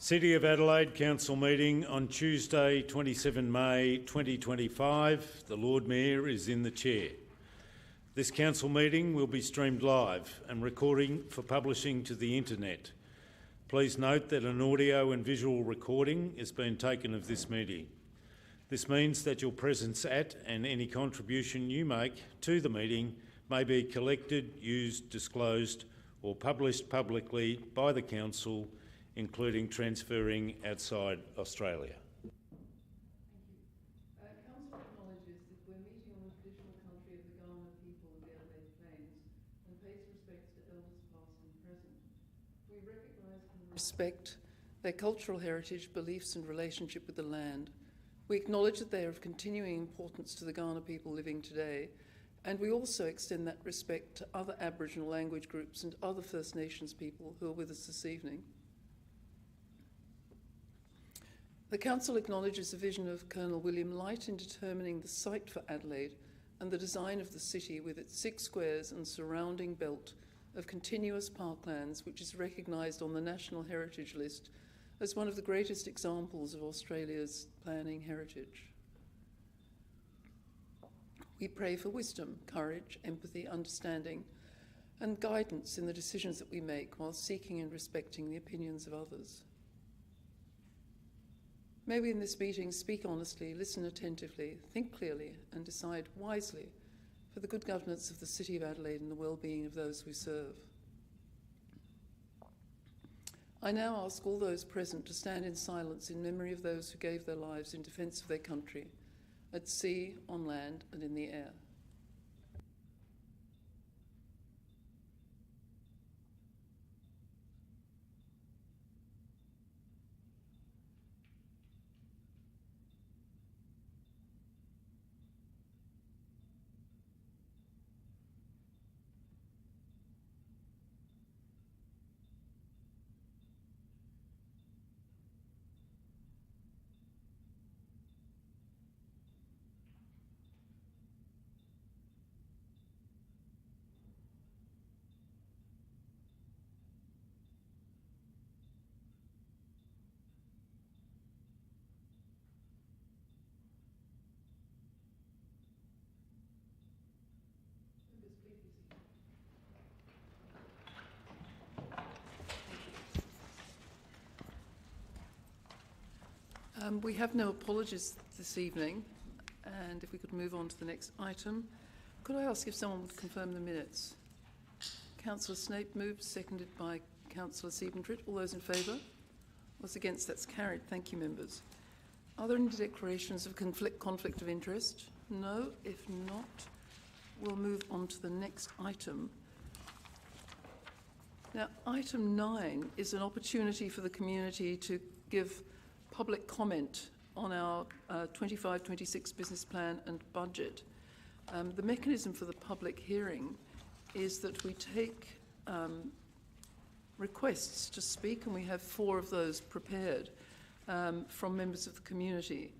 City of Adelaide Council meeting on Tuesday, 27 May 2025. The Lord Mayor is in the chair. This council meeting will be streamed live and recording for publishing to the internet. Please note that an audio and visual recording is being taken of this meeting. This means that your presence at and any contribution you make to the meeting may be collected, used, disclosed or published publicly by the Council, including transferring outside Australia. Council acknowledges that we're meeting on the traditional country of the Kaurna people of the Adelaide Plains and pays respects to elders past and present. We recognise and respect their cultural heritage, beliefs and relationship with the land. We acknowledge that they are of continuing importance to the Kaurna people living today, and we also extend that respect to other Aboriginal language groups and other First Nations people who are with us this evening. The Council acknowledges the vision of Colonel William Light in determining the site for Adelaide and the design of the city with its 6 squares and surrounding belt of continuous parklands, which is recognised on the National Heritage List as one of the greatest examples of Australia's planning heritage. We pray for wisdom, courage, empathy, understanding and guidance in the decisions that we make while seeking and respecting the opinions of others. May we in this meeting speak honestly, listen attentively, think clearly and decide wisely for the good governance of the City of Adelaide and the well-being of those we serve. I now ask all those present to stand in silence in memory of those who gave their lives in defence of their country, at sea, on land and in the air. We have no apologies this evening, and if we could move on to the next item. Could I ask if someone would confirm the minutes? Councillor Snape moved, seconded by Councillor Siebentrit. All those in favour? Those against? That's carried. Thank you, members. Are there any declarations of conflict of interest? No. If not, we'll move on to the next item. Now, item 9 is an opportunity for the community to give public comment on our 25-26 business plan and budget. The mechanism for the public hearing is that we take requests to speak, and we have 4 of those prepared from members of the community.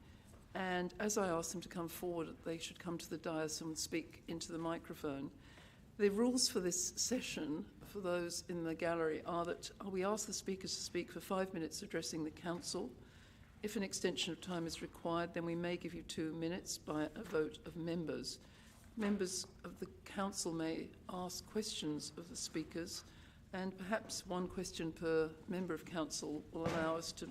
And as I ask them to come forward, they should come to the dais and speak into the microphone. The rules for this session, for those in the gallery, are that we ask the speakers to speak for 5 minutes addressing the council. If an extension of time is required, then we may give you 2 minutes by a vote of members. Members of the council may ask questions of the speakers, and perhaps 1 question per member of council will allow us to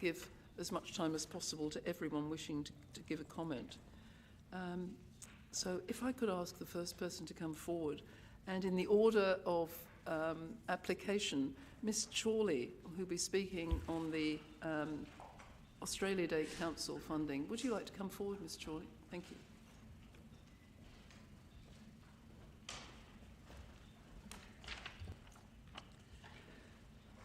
give as much time as possible to everyone wishing to give a comment. So if I could ask the first person to come forward, and in the order of application, Ms. Chorley, who'll be speaking on the Australia Day Council funding. Would you like to come forward, Ms. Chorley? Thank you.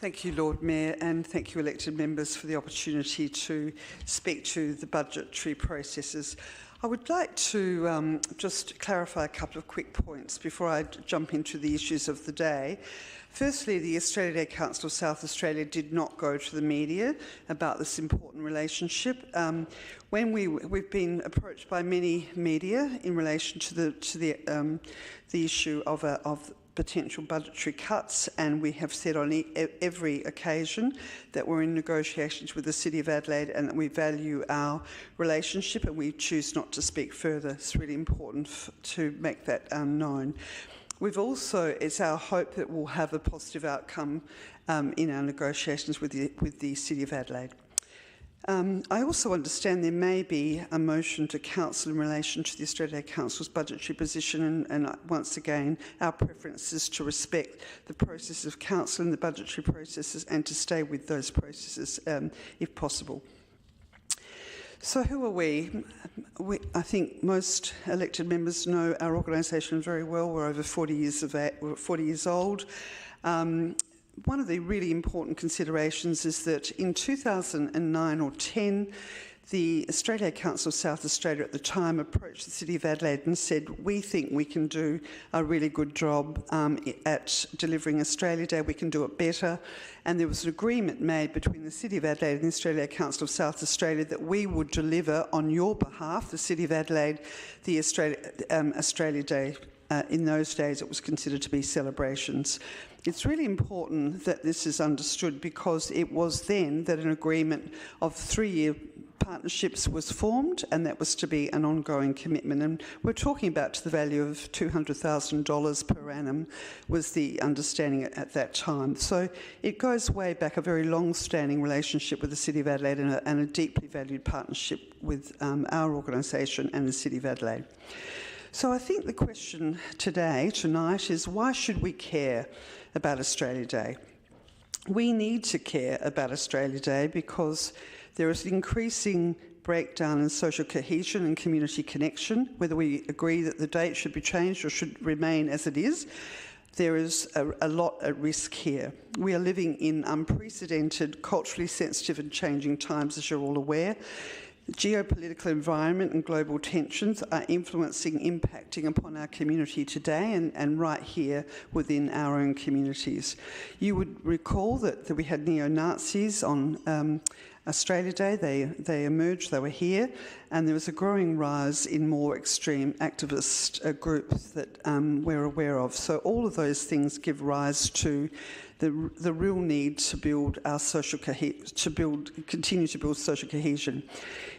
Thank you, Lord Mayor, and thank you, elected members, for the opportunity to speak to the budgetary processes. I would like to just clarify a couple of quick points before I jump into the issues of the day. Firstly, the Australia Day Council of South Australia did not go to the media about this important relationship. When we've been approached by many media in relation to the issue of potential budgetary cuts, and we have said on every occasion that we're in negotiations with the City of Adelaide and that we value our relationship and we choose not to speak further. It's really important to make that known. It's our hope that we'll have a positive outcome in our negotiations with the City of Adelaide. I also understand there may be a motion to council in relation to the Australia Council's budgetary position, and once again, our preference is to respect the process of council and the budgetary processes and to stay with those processes if possible. So who are we? I think most elected members know our organisation very well. We're over 40 years old. One of the really important considerations is that in 2009 or 10, the Australia Council of South Australia at the time approached the City of Adelaide and said, we think we can do a really good job at delivering Australia Day, we can do it better. And there was an agreement made between the City of Adelaide and the Australia Council of South Australia that we would deliver on your behalf, the City of Adelaide, the Australia Day. In those days, it was considered to be celebrations. It's really important that this is understood because it was then that an agreement of 3-year partnerships was formed, and that was to be an ongoing commitment. And we're talking about to the value of $200,000 per annum was the understanding at that time. So it goes way back, a very long-standing relationship with the City of Adelaide and a deeply valued partnership with our organisation and the City of Adelaide. So I think the question tonight, is why should we care about Australia Day? We need to care about Australia Day because there is an increasing breakdown in social cohesion and community connection. Whether we agree that the date should be changed or should remain as it is, there is a lot at risk here. We are living in unprecedented, culturally sensitive and changing times, as you're all aware. The geopolitical environment and global tensions are impacting upon our community today and right here within our own communities. You would recall that we had neo-Nazis on Australia Day. They emerged, they were here, and there was a growing rise in more extreme activist groups that we're aware of. So all of those things give rise to the real need to build our continue to build social cohesion.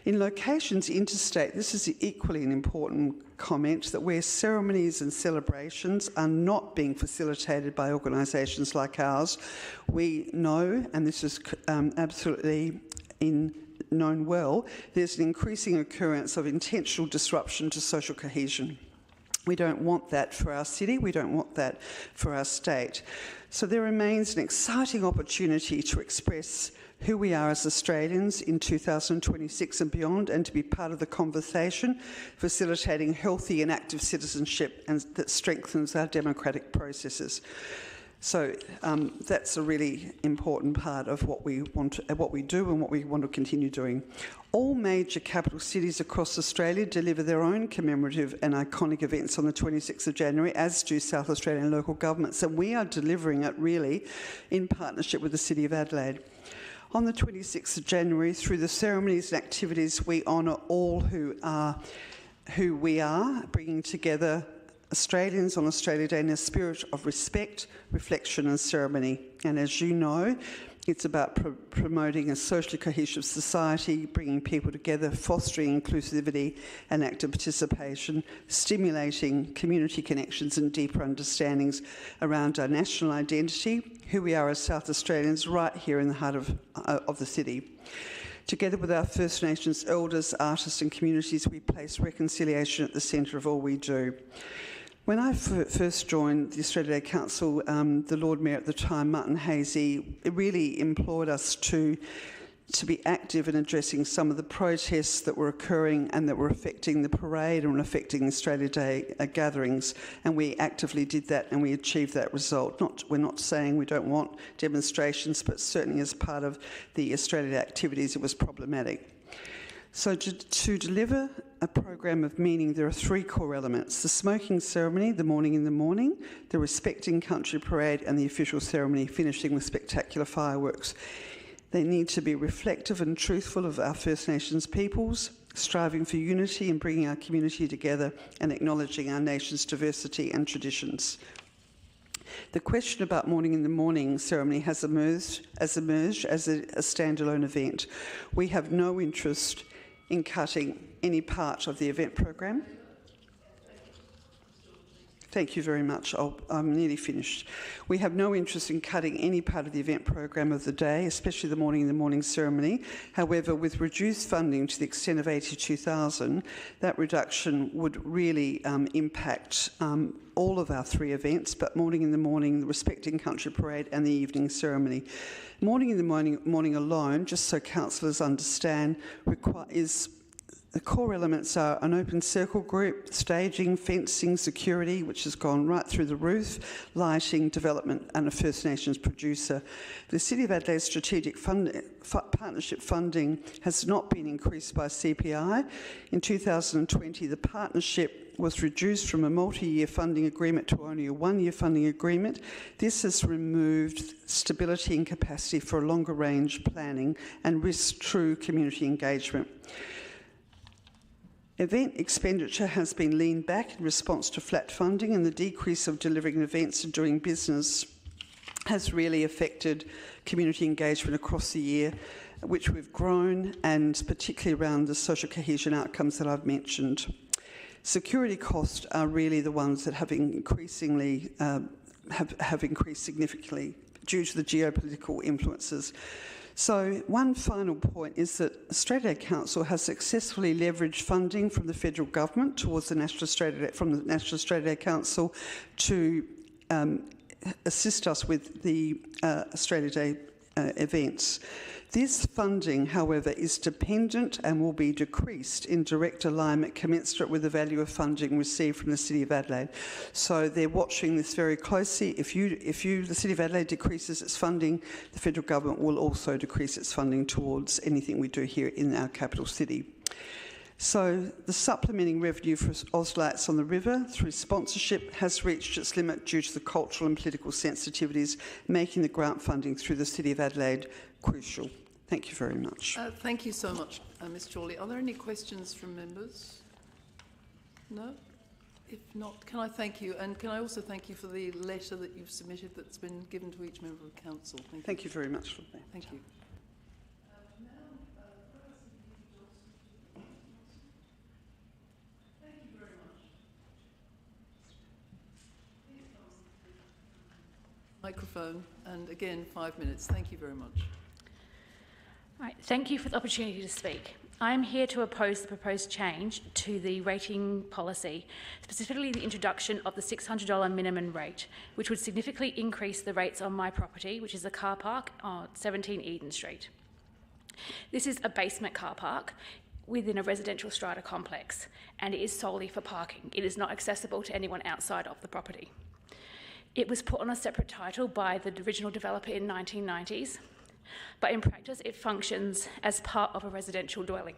In locations interstate, this is equally an important comment, that where ceremonies and celebrations are not being facilitated by organisations like ours, we know, and this is absolutely known well, there's an increasing occurrence of intentional disruption to social cohesion. We don't want that for our city, we don't want that for our state. So there remains an exciting opportunity to express who we are as Australians in 2026 and beyond, and to be part of the conversation, facilitating healthy and active citizenship and that strengthens our democratic processes. So that's a really important part of what we do and what we want to continue doing. All major capital cities across Australia deliver their own commemorative and iconic events on the 26th of January, as do South Australian local governments, and we are delivering it really in partnership with the City of Adelaide. On the 26th of January, through the ceremonies and activities, we honour all who we are, bringing together Australians on Australia Day in a spirit of respect, reflection and ceremony. And as you know, it's about promoting a socially cohesive society, bringing people together, fostering inclusivity and active participation, stimulating community connections and deeper understandings around our national identity, who we are as South Australians, right here in the heart of the city. Together with our First Nations elders, artists and communities, we place reconciliation at the centre of all we do. When I first joined the Australia Day Council, the Lord Mayor at the time, Martin Hazy, really implored us to be active in addressing some of the protests that were occurring and that were affecting the parade and affecting Australia Day gatherings. And we actively did that and we achieved that result. We're not saying we don't want demonstrations, but certainly as part of the Australia Day activities, it was problematic. So to deliver a program of meaning, there are 3 core elements: the smoking ceremony, the morning in the morning, the respecting country parade, and the official ceremony, finishing with spectacular fireworks. They need to be reflective and truthful of our First Nations peoples, striving for unity and bringing our community together and acknowledging our nation's diversity and traditions. The question about morning in the morning ceremony has emerged as a standalone event. We have no interest in cutting any part of the event program. Thank you very much. I'm nearly finished. We have no interest in cutting any part of the event program of the day, especially the morning in the morning ceremony. However, with reduced funding to the extent of $82,000, that reduction would really impact all of our three events, but morning in the morning, the Respecting Country Parade and the evening ceremony. Morning in the morning alone, just so councillors understand, the core elements are an open circle group, staging, fencing, security, which has gone right through the roof, lighting, development, and a First Nations producer. The City of Adelaide strategic partnership funding has not been increased by CPI. In 2020, the partnership was reduced from a multi-year funding agreement to only a one-year funding agreement. This has removed stability and capacity for longer range planning and risks true community engagement. Event expenditure has been leaned back in response to flat funding, and the decrease of delivering events and doing business has really affected community engagement across the year, which we've grown, and particularly around the social cohesion outcomes that I've mentioned. Security costs are really the ones that have increasingly have increased significantly due to the geopolitical influences. So one final point is that Australia Day Council has successfully leveraged funding from the federal government towards the National Australia Day Council to assist us with the Australia Day events. This funding, however, is dependent and will be decreased in direct alignment commensurate with the value of funding received from the City of Adelaide. So they're watching this very closely. If the City of Adelaide decreases its funding, the federal government will also decrease its funding towards anything we do here in our capital city. So the supplementing revenue for Auslights on the River through sponsorship has reached its limit due to the cultural and political sensitivities, making the grant funding through the City of Adelaide crucial. Thank you very much. Thank you so much, Ms Chorley. Are there any questions from members? No? If not, can I thank you? And can I also thank you for the letter that you've submitted that's been given to each member of council? Thank you very much for that. Thank you. Microphone, and again 5 minutes. Thank you very much. Right, thank you for the opportunity to speak. I am here to oppose the proposed change to the rating policy, specifically the introduction of the $600 minimum rate, which would significantly increase the rates on my property, which is a car park on 17 Eden Street. This is a basement car park within a residential strata complex, and it is solely for parking. It is not accessible to anyone outside of the property. It was put on a separate title by the original developer in 1990s, but in practice it functions as part of a residential dwelling.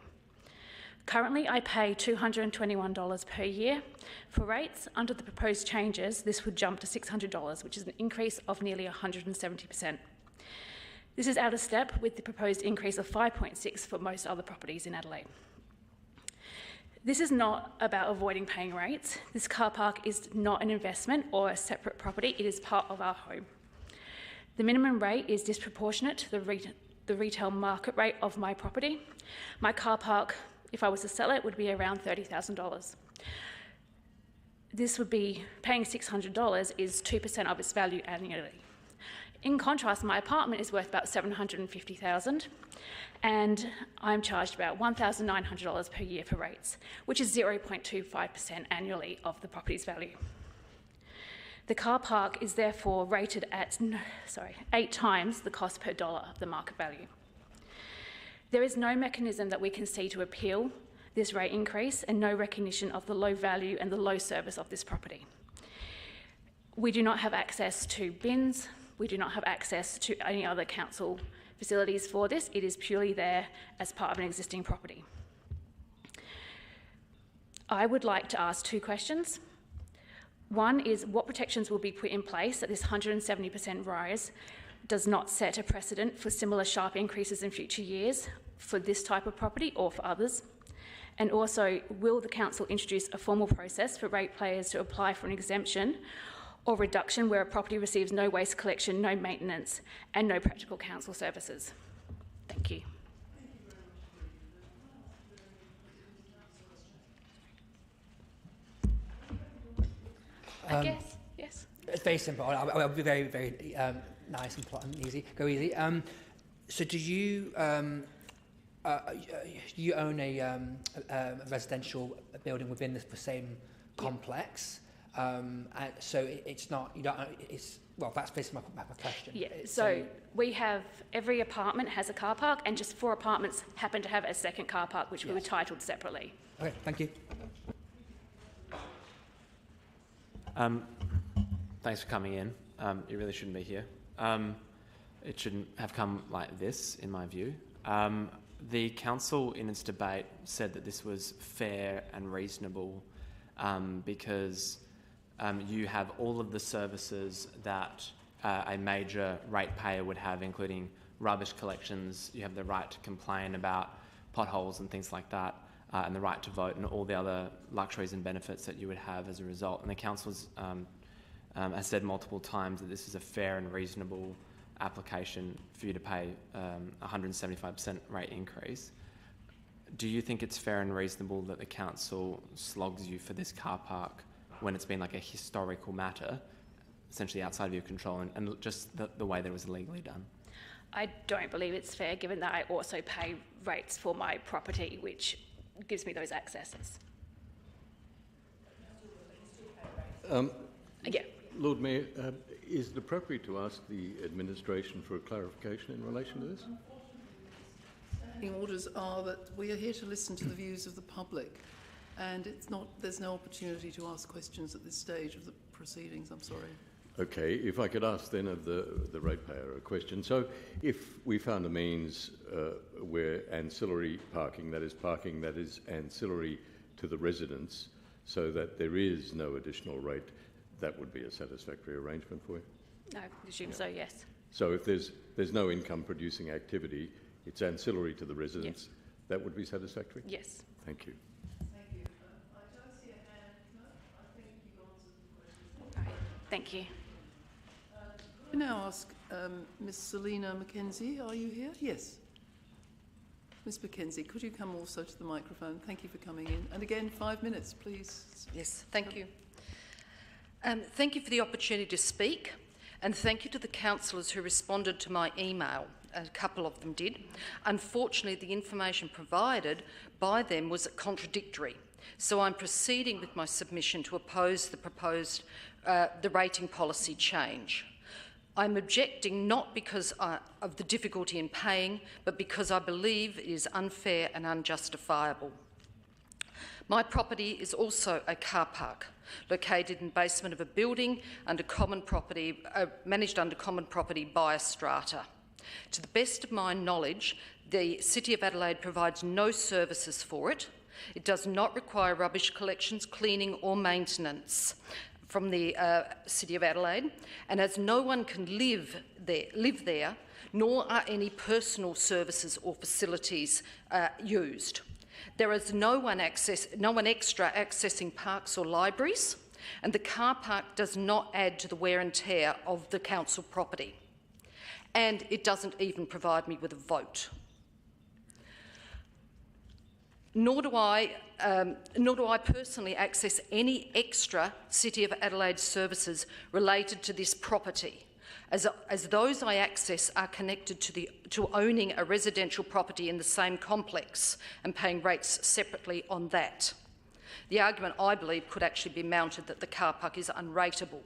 Currently I pay $221 per year. For rates, under the proposed changes, this would jump to $600, which is an increase of nearly 170%. This is out of step with the proposed increase of 5.6% for most other properties in Adelaide. This is not about avoiding paying rates. This car park is not an investment or a separate property. It is part of our home. The minimum rate is disproportionate to the retail market rate of my property. My car park, if I was to sell it, would be around $30,000. This would be paying $600 is 2% of its value annually. In contrast, my apartment is worth about $750,000, and I'm charged about $1,900 per year for rates, which is 0.25% annually of the property's value. The car park is therefore rated at 8 times the cost per dollar of the market value. There is no mechanism that we can see to appeal this rate increase, and no recognition of the low value and the low service of this property. We do not have access to bins. We do not have access to any other council facilities for this. It is purely there as part of an existing property. I would like to ask 2 questions. One is, what protections will be put in place that this 170% rise does not set a precedent for similar sharp increases in future years for this type of property or for others? And also, will the council introduce a formal process for ratepayers to apply for an exemption, or reduction where a property receives no waste collection, no maintenance, and no practical council services. Thank you. I guess, yes. It's very simple. I'll be very, very nice and easy. Go easy. So, do you you own a residential building within the same complex? And so it's not. You don't. It's well. That's basically my question. Yeah. So we have every apartment has a car park, and just 4 apartments happen to have a second car park, which we were titled separately. Okay. Thank you. Thanks for coming in. You really shouldn't be here. It shouldn't have come like this, in my view. The council, in its debate, said that this was fair and reasonable because you have all of the services that a major ratepayer would have, including rubbish collections. You have the right to complain about potholes and things like that, and the right to vote and all the other luxuries and benefits that you would have as a result. And the council has said multiple times that this is a fair and reasonable application for you to pay 175% rate increase. Do you think it's fair and reasonable that the council slogs you for this car park when it's been like a historical matter, essentially outside of your control, and just the way that it was legally done? I don't believe it's fair, given that I also pay rates for my property, which gives me those accesses. Yeah. Lord Mayor, is it appropriate to ask the administration for a clarification in relation to this? The orders are that we are here to listen to the views of the public, and there's no opportunity to ask questions at this stage of the proceedings. I'm sorry. Okay, if I could ask then of the ratepayer a question. So if we found a means where ancillary parking that is ancillary to the residents, so that there is no additional rate, that would be a satisfactory arrangement for you? I assume so, yes. So if there's no income producing activity, it's ancillary to the residents, that would be satisfactory? Yes. Thank you. Thank you. I don't see a hand. No, I think you've answered the question. All right. Thank you. We now ask Ms. Selina McKenzie. Are you here? Yes. Ms. McKenzie, could you come also to the microphone? Thank you for coming in. And again, 5 minutes, please. Yes, thank you. Thank you for the opportunity to speak, and thank you to the councillors who responded to my email. A couple of them did. Unfortunately, the information provided by them was contradictory, so I'm proceeding with my submission to oppose the proposed the rating policy change. I'm objecting not because of the difficulty in paying, but because I believe it is unfair and unjustifiable. My property is also a car park, located in the basement of a building under common property, managed under common property by a strata. To the best of my knowledge, the City of Adelaide provides no services for it. It does not require rubbish collections, cleaning or maintenance from the City of Adelaide, and as no one can live there, nor are any personal services or facilities used. There is no one extra accessing parks or libraries, and the car park does not add to the wear and tear of the council property. And it doesn't even provide me with a vote. Nor do I personally access any extra City of Adelaide services related to this property, as those I access are connected to owning a residential property in the same complex and paying rates separately on that. The argument, I believe, could actually be mounted that the car park is unrateable.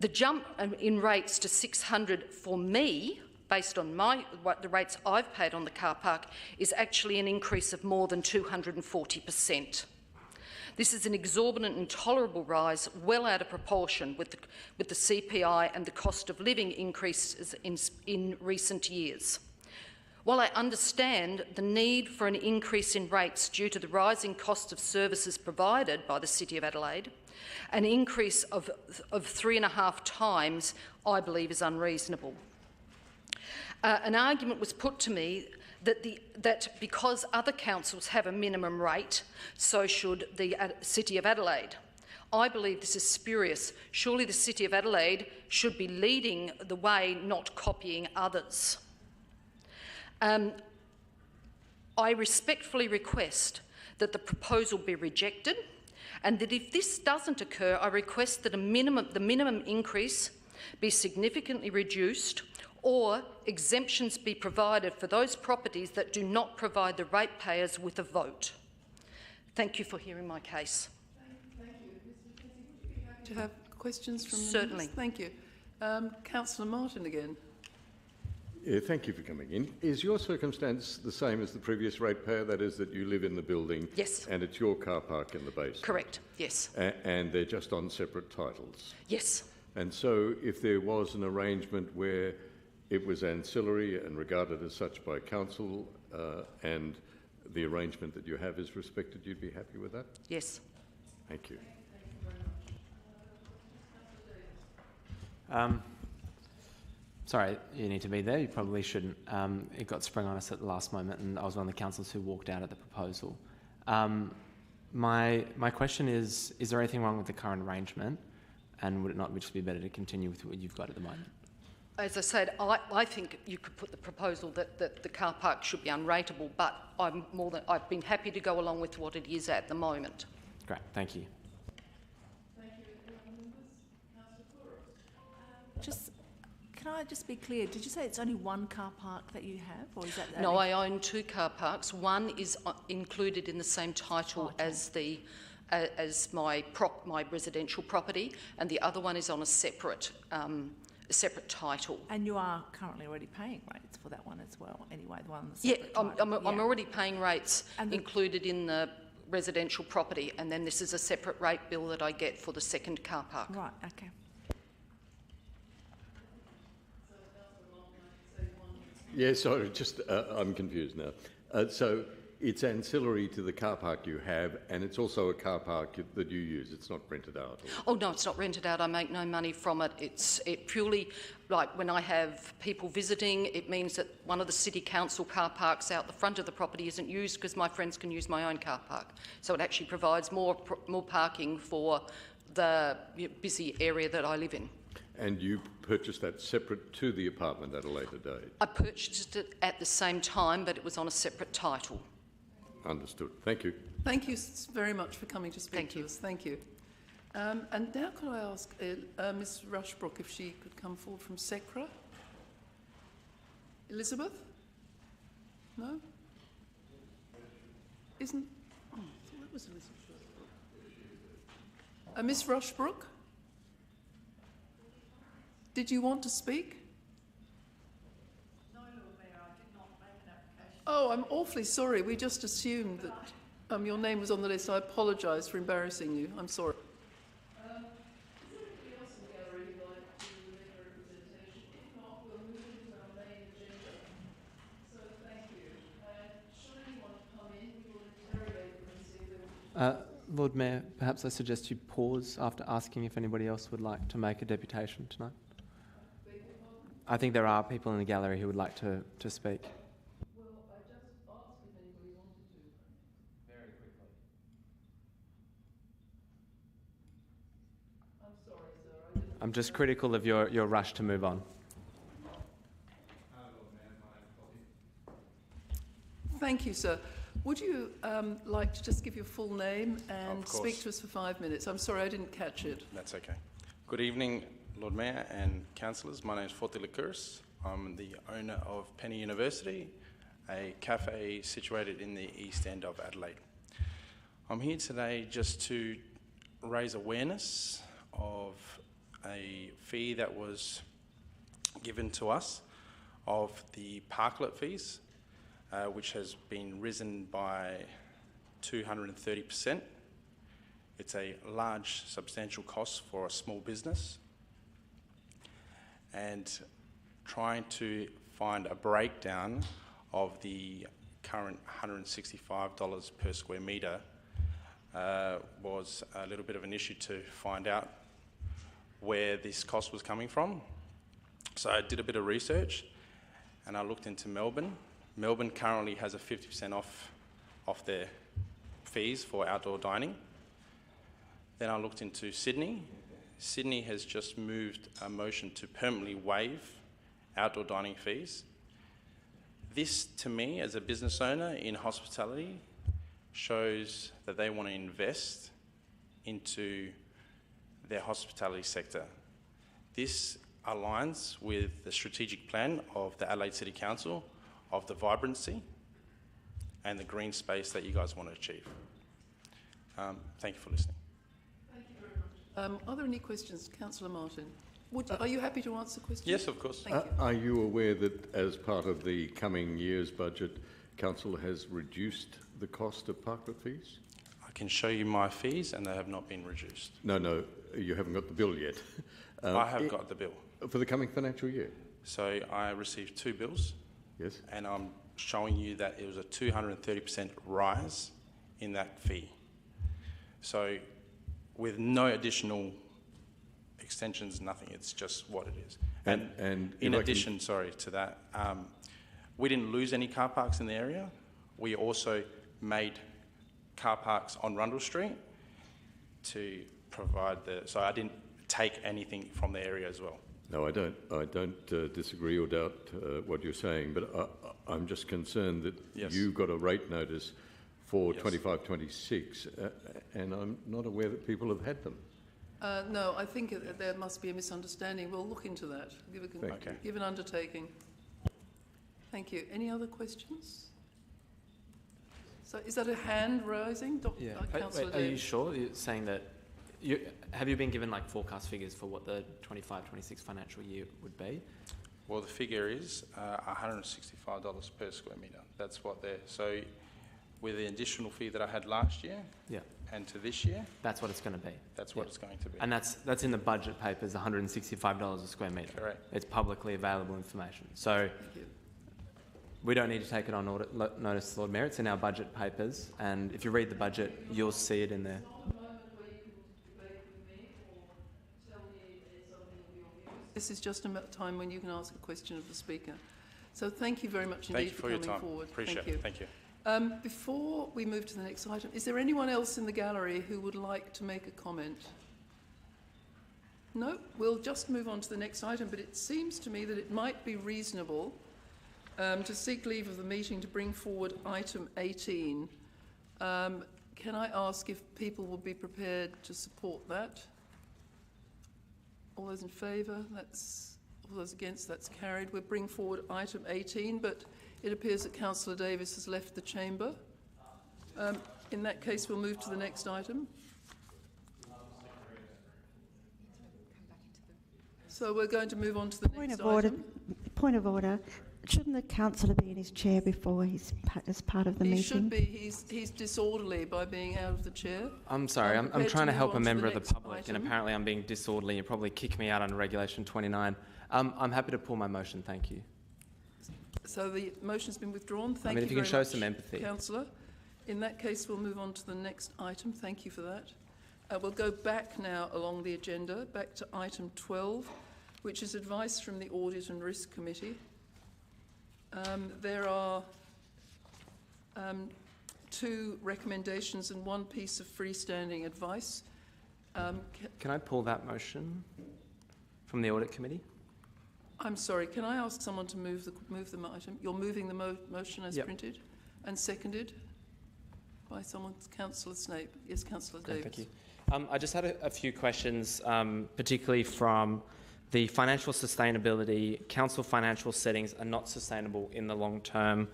The jump in rates to $600 for me, based on the rates I've paid on the car park, is actually an increase of more than 240%. This is an exorbitant and intolerable rise, well out of proportion with the CPI and the cost of living increases in recent years. While I understand the need for an increase in rates due to the rising cost of services provided by the City of Adelaide, an increase of 3.5 times, I believe, is unreasonable. An argument was put to me that because other councils have a minimum rate, so should the City of Adelaide. I believe this is spurious. Surely the City of Adelaide should be leading the way, not copying others. I respectfully request that the proposal be rejected, and that if this doesn't occur, I request that the minimum increase be significantly reduced, or exemptions be provided for those properties that do not provide the ratepayers with a vote. Thank you for hearing my case. Thank you. Mr. Mackenzie, would you be happy to have questions from the Certainly. members? Thank you. Councillor Martin again. Yeah, thank you for coming in. Is your circumstance the same as the previous ratepayer? That is, that you live in the building, Yes. and it's your car park in the basement? Correct, yes. And they're just on separate titles? Yes. And so if there was an arrangement where it was ancillary and regarded as such by council, and the arrangement that you have is respected, you'd be happy with that? Yes. Thank you. Sorry, you need to be there. You probably shouldn't. It got sprung on us at the last moment, and I was one of the councillors who walked out at the proposal. My question is there anything wrong with the current arrangement, and would it not just be better to continue with what you've got at the moment? As I said, I think you could put the proposal that the car park should be unrateable, but I've been happy to go along with what it is at the moment. Great, thank you. Thank you. Can I just be clear? Did you say it's only one car park that you have, or is that? No, I own two car parks. One is included in the same title as my residential property, and the other one is on a separate title. And you are currently already paying rates for that one as well, anyway, the one on the Yeah, separate title. I'm already paying rates And included in the residential property, and then this is a separate rate bill that I get for the second car park. Right, okay. Yeah, sorry, just I'm confused now. So it's ancillary to the car park you have, and it's also a car park that you use. It's not rented out. Oh no, it's not rented out. I make no money from it. It purely, like when I have people visiting, it means that one of the city council car parks out the front of the property isn't used because my friends can use my own car park. So it actually provides more parking for the busy area that I live in. And you purchased that separate to the apartment at a later date? I purchased it at the same time, but it was on a separate title. Understood. Thank you. Thank you very much for coming to speak to us. Thank you. And now could I ask Ms Rushbrook if she could come forward from SECRA? Elizabeth? No? Isn't... Oh, I thought that was Elizabeth. Ms Rushbrook? Did you want to speak? No, Lord Mayor, I did not make an application. Oh, I'm awfully sorry. We just assumed that your name was on the list. I apologise for embarrassing you. I'm sorry. Is there anybody else in the gallery who'd like to make a representation? If not, we'll move into our main agenda. So thank you. And should anyone come in, we will interrogate them and see if they Lord Mayor, perhaps I suggest you pause after asking if anybody else would like to make a deputation tonight. I think there are people in the gallery who would like to speak. Well, I just asked if anybody wanted to. Very quickly. I'm sorry, sir. I'm just critical of your rush to move on. Thank you, sir. Would you like to just give your full name and speak to us for 5 minutes? I'm sorry, I didn't catch it. That's okay. Good evening, Lord Mayor and councillors. My name is Forty Licours. I'm the owner of Penny University, a cafe situated in the east end of Adelaide. I'm here today just to raise awareness of a fee that was given to us of the parklet fees, which has been risen by 230%. It's a large, substantial cost for a small business. And trying to find a breakdown of the current $165 per square metre was a little bit of an issue to find out where this cost was coming from. So I did a bit of research and I looked into Melbourne. Melbourne currently has a 50% off their fees for outdoor dining. Then I looked into Sydney. Sydney has just moved a motion to permanently waive outdoor dining fees. This, to me, as a business owner in hospitality, shows that they want to invest into their hospitality sector. This aligns with the strategic plan of the Adelaide City Council of the vibrancy and the green space that you guys want to achieve. Thank you for listening. Thank you very much. Are there any questions, Councillor Martin? Are you happy to answer questions? Yes, of course. Thank you. Are you aware that as part of the coming year's budget, Council has reduced the cost of parklet fees? I can show you my fees and they have not been reduced. No, you haven't got the bill yet. I have got the bill. For the coming financial year? So I received 2 bills. Yes. And I'm showing you that it was a 230% rise in that fee. So with no additional extensions, nothing, it's just what it is. And in addition, to that, we didn't lose any car parks in the area. We also made car parks on Rundle Street to provide so I didn't take anything from the area as well. No, I don't disagree or doubt what you're saying, but I'm just concerned that you got a rate notice for 25-26, and I'm not aware that people have had them. No, I think there must be a misunderstanding. We'll look into that. Give an undertaking. Thank you. Any other questions? So is that a hand rising, Councillor Are you sure? You're saying that have you been given like forecast figures for what the 25-26 financial year would be? Well, the figure is $165 per square metre. That's what they're... So with the additional fee that I had last year and to this year... That's what it's going to be. That's what it's going to be. And that's in the budget papers, $165 a square metre. Correct. It's publicly available information. So we don't need to take it on notice, Lord Mayor. It's in our budget papers. And if you read the budget, you'll see it in there. This is just a time when you can ask a question of the Speaker. So thank you very much indeed for coming forward. Appreciate it. Thank you. Before we move to the next item, is there anyone else in the gallery who would like to make a comment? No? We'll just move on to the next item, but it seems to me that it might be reasonable to seek leave of the meeting to bring forward item 18. Can I ask if people will be prepared to support that? All those in favour? All those against? That's carried. We'll bring forward item 18, but it appears that Councillor Davis has left the chamber. In that case, we'll move to the next item. So we're going to move on to the next item. Point of order. Shouldn't the councillor be in his chair before he's as part of the meeting? He should be. He's disorderly by being out of the chair. I'm sorry. I'm trying to help a member of the public, and apparently I'm being disorderly. You'll probably kick me out under Regulation 29. I'm happy to pull my motion. Thank you. So the motion's been withdrawn. Thank you very much. If you can show some empathy, Councillor. In that case, we'll move on to the next item. Thank you for that. We'll go back now along the agenda, back to item 12, which is advice from the Audit and Risk Committee. There are 2 recommendations and 1 piece of freestanding advice. Can I pull that motion from the Audit Committee? I'm sorry, can I ask someone to move the item? You're moving the motion as printed and seconded by someone, Councillor Snape. Yes, Councillor Davis. Thank you. I just had a few questions, particularly from the financial sustainability. Council financial settings are not sustainable in the long term.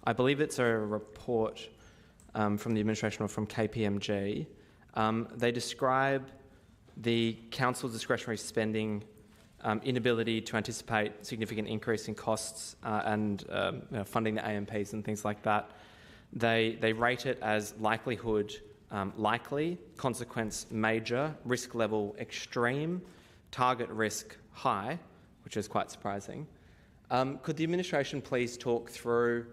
I believe it's a report from the administration or from KPMG. They describe the council's discretionary spending inability to anticipate significant increase in costs and funding the AMPs and things like that. They rate it as likelihood likely, consequence major, risk level extreme, target risk high, which is quite surprising. Could the administration please talk through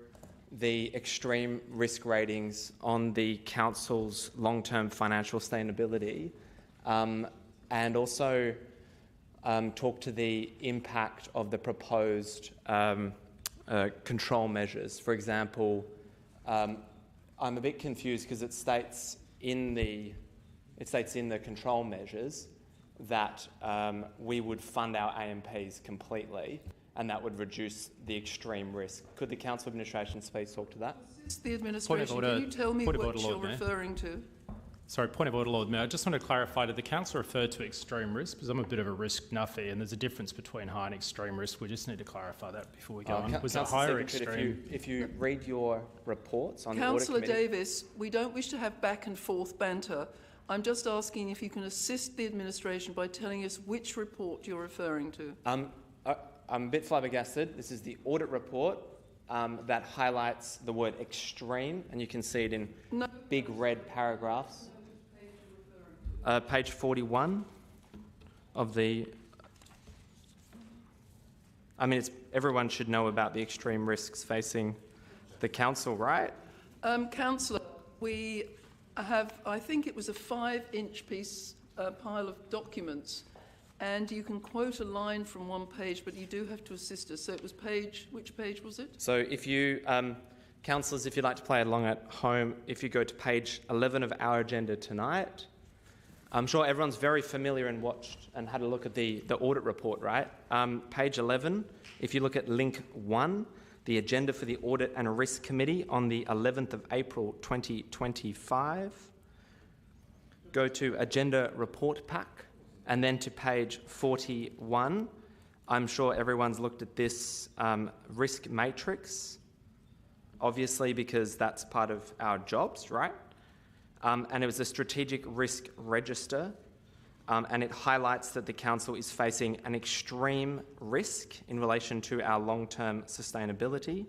the extreme risk ratings on the council's long-term financial sustainability, and also talk to the impact of the proposed control measures? For example, I'm a bit confused because it states in the it states in the control measures that we would fund our AMPs completely, and that would reduce the extreme risk. Could the council administration please talk to that? The administration, can you tell me what you're referring to? Sorry, point of order, Lord Mayor. I just want to clarify, did the council refer to extreme risk? Because I'm a bit of a risk nuffy, and there's a difference between high and extreme risk. We just need to clarify that before we go on. Was it high or extreme? If you read your reports on the audit committee... Councillor Davis, we don't wish to have back and forth banter. I'm just asking if you can assist the administration by telling us which report you're referring to. I'm a bit flabbergasted. This is the audit report that highlights the word extreme, and you can see it in big red paragraphs. Page 41 of the... I mean, everyone should know about the extreme risks facing the council, right? Councillor, we have, I think it was a 5-inch piece pile of documents, and you can quote a line from one page, but you do have to assist us. So it was which page was it? So if you, councillors, if you'd like to play along at home, if you go to page 11 of our agenda tonight, I'm sure everyone's very familiar and watched and had a look at the audit report, right? Page 11, if you look at link 1, the agenda for the Audit and Risk Committee on the 11th of April 2025, go to Agenda Report Pack, and then to page 41. I'm sure everyone's looked at this risk matrix, obviously because that's part of our jobs, right? And it was a strategic risk register, and it highlights that the council is facing an extreme risk in relation to our long-term sustainability,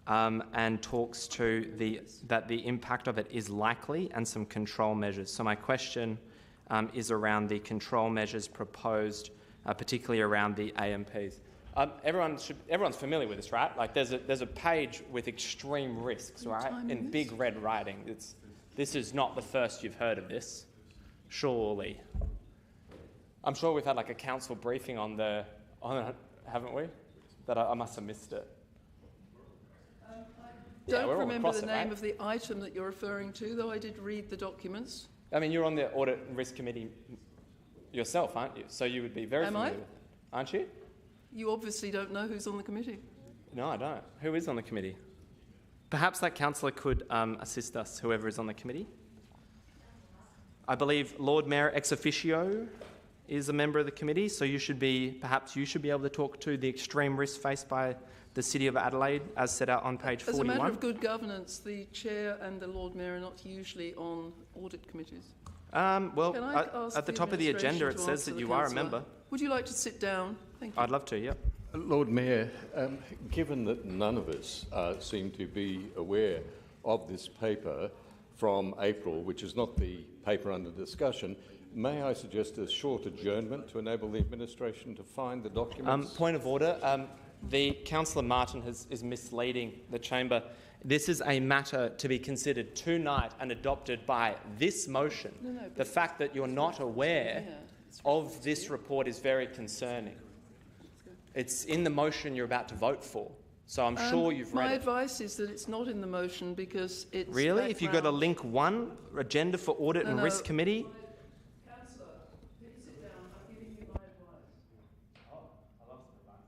and talks to that the impact of it is likely and some control measures. So my question is around the control measures proposed, particularly around the AMPs. Everyone's familiar with this, right? Like there's a page with extreme risks, right, in big red writing. This is not the first you've heard of this, surely. I'm sure we've had like a council briefing on it, haven't we? That I must have missed it. Don't remember the name of the item that you're referring to, though I did read the documents. I mean, you're on the Audit and Risk Committee yourself, aren't you? So you would be very familiar with it, aren't you? You obviously don't know who's on the committee. No, I don't. Who is on the committee? Perhaps that councillor could assist us, whoever is on the committee. I believe Lord Mayor ex officio is a member of the committee, so perhaps you should be able to talk to the extreme risk faced by the City of Adelaide as set out on page 41. As a matter of good governance, the Chair and the Lord Mayor are not usually on audit committees. Well, at the top of the agenda it says that you are a member. Would you like to sit down? Thank you. I'd love to, yeah. Lord Mayor, given that none of us seem to be aware of this paper from April, which is not the paper under discussion, may I suggest a short adjournment to enable the administration to find the documents? Point of order. The Councillor Martin is misleading the chamber. This is a matter to be considered tonight and adopted by this motion. The fact that you're not aware of this report is very concerning. It's in the motion you're about to vote for, so I'm sure you've read it. My advice is that it's not in the motion because it's Really? background. If you go to link 1, Agenda for Audit and Risk Committee... Councillor, please sit down. I'm giving you my advice. I love some advice.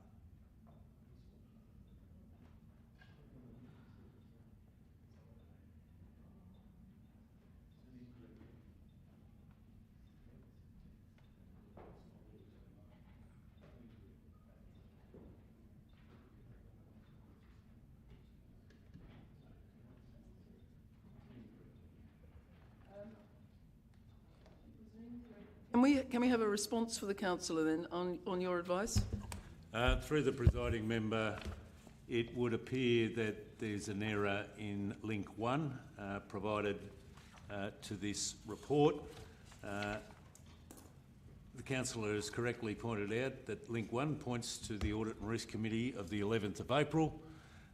Can we have a response for the councillor then on your advice? Through the presiding member, it would appear that there's an error in link 1 provided to this report. The councillor has correctly pointed out that link 1 points to the Audit and Risk Committee of the 11th of April.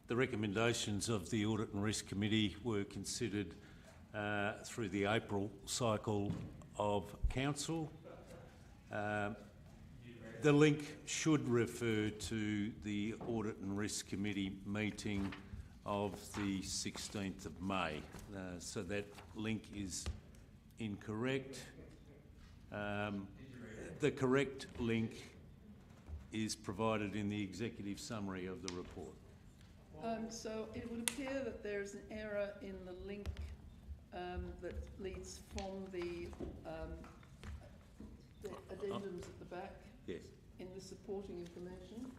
The recommendations of the Audit and Risk Committee were considered through the April cycle of council. The link should refer to the Audit and Risk Committee meeting of the 16th of May. So that link is incorrect. The correct link is provided in the executive summary of the report. So it would appear that there is an error in the link that leads from the addendums at the back. Yes. In the supporting information,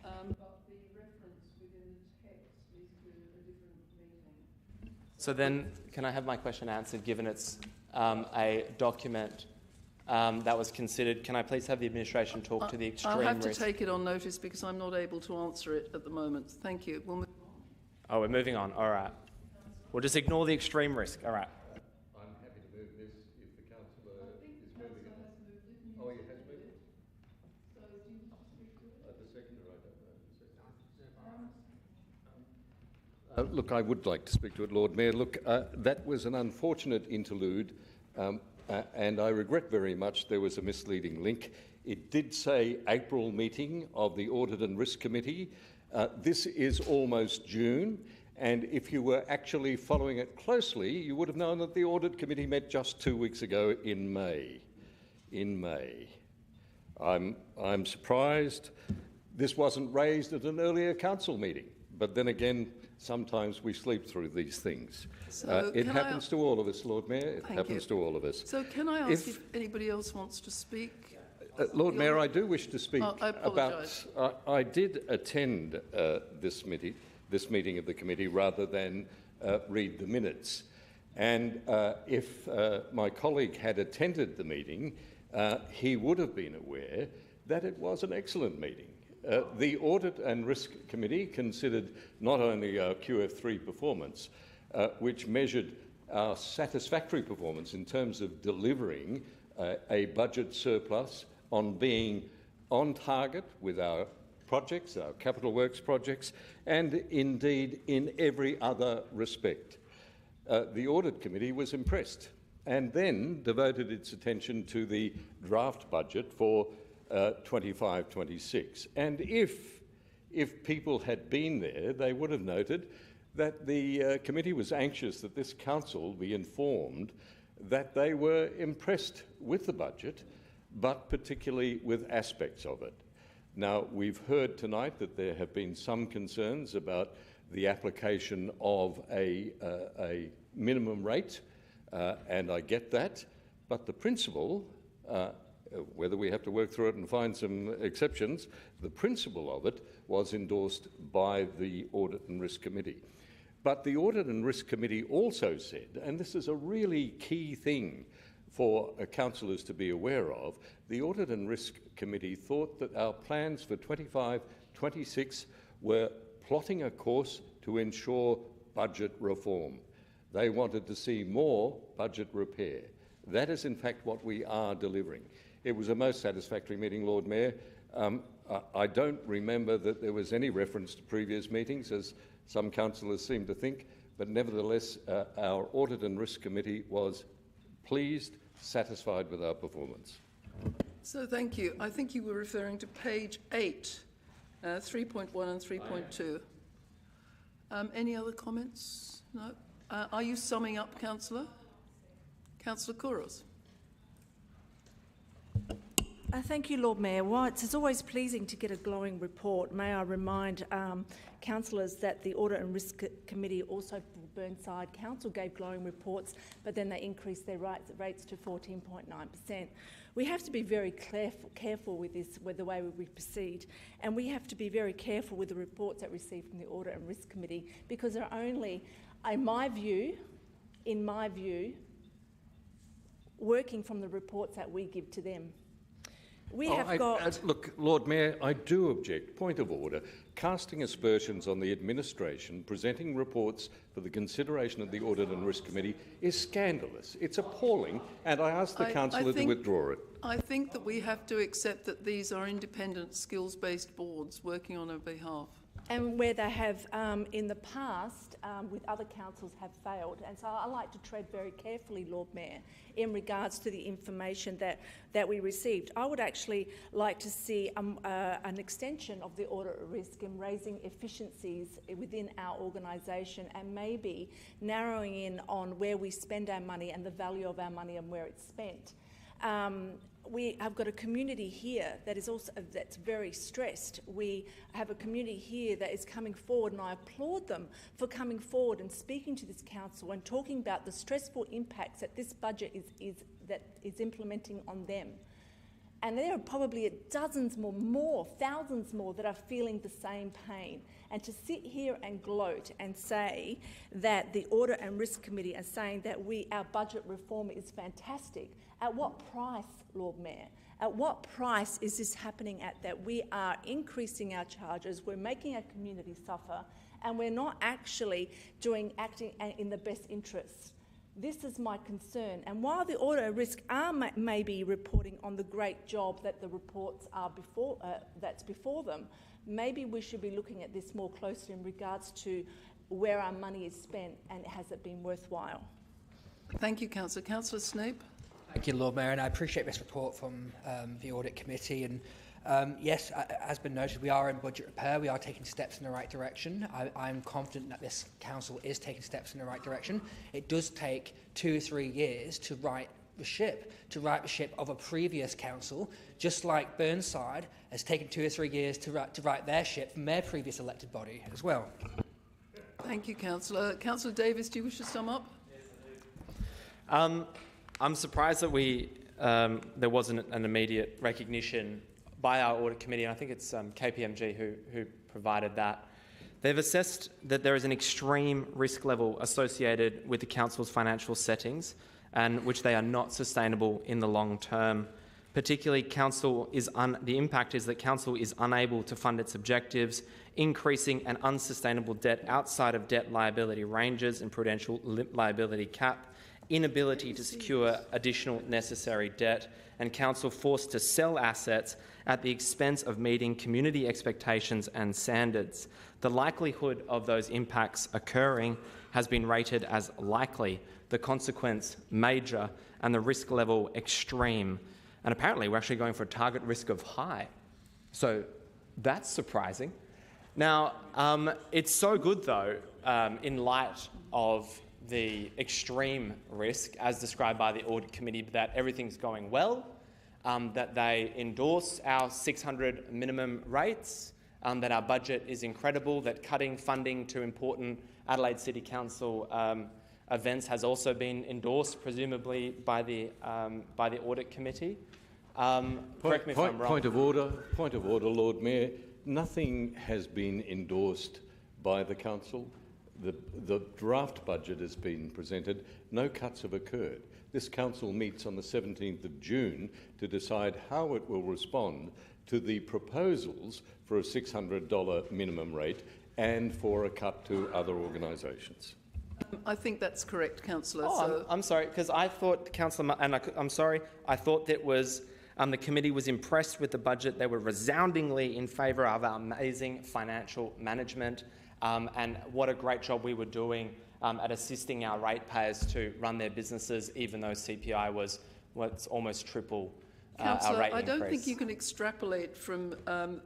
but the reference within the text is to a different meeting. So then, can I have my question answered, given it's a document that was considered? Can I please have the administration talk to the extreme risk? I'll have to take it on notice because I'm not able to answer it at the moment. Thank you. We'll move on. Oh, we're moving on. All right. We'll just ignore the extreme risk. All right. I'm happy to move this if the councillor is moving it. Oh, he has moved it? So do you want to speak to it? The seconder, I don't know. Look, I would like to speak to it, Lord Mayor. Look, that was an unfortunate interlude, and I regret very much there was a misleading link. It did say April meeting of the Audit and Risk Committee. This is almost June, and if you were actually following it closely, you would have known that the Audit Committee met just 2 weeks ago in May. I'm surprised this wasn't raised at an earlier council meeting, but then again, sometimes we sleep through these things. So it happens to all of us, Lord Mayor. It happens to all of us. So can I ask if anybody else wants to speak? Lord Mayor, I do wish to speak I apologise. about. I did attend this meeting of the committee rather than read the minutes. And if my colleague had attended the meeting, he would have been aware that it was an excellent meeting. The Audit and Risk Committee considered not only our QF3 performance, which measured our satisfactory performance in terms of delivering a budget surplus, on being on target with our projects, our capital works projects, and indeed in every other respect. The Audit Committee was impressed and then devoted its attention to the draft budget for 25-26. And if people had been there, they would have noted that the committee was anxious that this council be informed that they were impressed with the budget, but particularly with aspects of it. Now, we've heard tonight that there have been some concerns about the application of a minimum rate, and I get that, but the principle, whether we have to work through it and find some exceptions, the principle of it was endorsed by the Audit and Risk Committee. But the Audit and Risk Committee also said, and this is a really key thing for councillors to be aware of, the Audit and Risk Committee thought that our plans for 25-26 were plotting a course to ensure budget reform. They wanted to see more budget repair. That is in fact what we are delivering. It was a most satisfactory meeting, Lord Mayor. I don't remember that there was any reference to previous meetings, as some councillors seem to think, but nevertheless our Audit and Risk Committee was pleased, satisfied with our performance. So thank you. I think you were referring to page 8, 3.1 and 3.2. Any other comments? No? Are you summing up, Councillor? Councillor Kouros. Thank you, Lord Mayor. While it's always pleasing to get a glowing report, may I remind councillors that the Audit and Risk Committee, also for Burnside Council, gave glowing reports, but then they increased their rates to 14.9%. We have to be very careful with this, with the way we proceed, and we have to be very careful with the reports that we receive from the Audit and Risk Committee, because they're only, in my view, working from the reports that we give to them. Look, Lord Mayor, I do object. Point of order. Casting aspersions on the administration presenting reports for the consideration of the Audit and Risk Committee is scandalous. It's appalling, and I ask the councillor to withdraw it. I think that we have to accept that these are independent, skills-based boards working on our behalf. and where they have in the past with other councils have failed. And so I like to tread very carefully, Lord Mayor, in regards to the information that we received. I would actually like to see an extension of the audit risk in raising efficiencies within our organisation and maybe narrowing in on where we spend our money and the value of our money and where it's spent. We have got a community here that's very stressed. We have a community here that is coming forward, and I applaud them for coming forward and speaking to this council and talking about the stressful impacts that this budget is implementing on them. And there are probably dozens more, thousands more that are feeling the same pain. And to sit here and gloat and say that the Audit and Risk Committee are saying that our budget reform is fantastic, at what price, Lord Mayor? At what price is this happening at, that we are increasing our charges, we're making our community suffer, and we're not actually acting in the best interests? This is my concern. And while the Audit and Risk are maybe reporting on the great job that the reports are that's before them, maybe we should be looking at this more closely in regards to where our money is spent and has it been worthwhile. Thank you, Councillor. Councillor Snape. Thank you, Lord Mayor, and I appreciate this report from the Audit Committee. And yes, as been noted, we are in budget repair. We are taking steps in the right direction. I'm confident that this council is taking steps in the right direction. It does take 2 or 3 years to right the ship of a previous council, just like Burnside has taken 2 or 3 years to right their ship from their previous elected body as well. Thank you, Councillor. Councillor Davis, do you wish to sum up? Yes, I do. I'm surprised that there wasn't an immediate recognition by our audit committee, and I think it's KPMG who provided that. They've assessed that there is an extreme risk level associated with the council's financial settings, and which they are not sustainable in the long term. Particularly, the impact is that council is unable to fund its objectives, increasing an unsustainable debt outside of debt liability ranges and prudential liability cap, inability to secure additional necessary debt, and council forced to sell assets at the expense of meeting community expectations and standards. The likelihood of those impacts occurring has been rated as likely, the consequence major, and the risk level extreme. And apparently we're actually going for a target risk of high. So that's surprising. Now, it's so good, though, in light of the extreme risk, as described by the Audit Committee, that everything's going well, that they endorse our 600 minimum rates, that our budget is incredible, that cutting funding to important Adelaide City Council events has also been endorsed, presumably by the Audit Committee. Correct me if I'm wrong. Point of order, Lord Mayor. Nothing has been endorsed by the council. The draft budget has been presented. No cuts have occurred. This council meets on the 17th of June to decide how it will respond to the proposals for a $600 minimum rate and for a cut to other organisations. I think that's correct, Councillor. Oh, I'm sorry, because I thought, Councillor, I'm sorry, I thought that was the committee was impressed with the budget. They were resoundingly in favour of our amazing financial management. And what a great job we were doing at assisting our ratepayers to run their businesses, even though CPI was almost triple our rate Councillor, I increase. don't think you can extrapolate from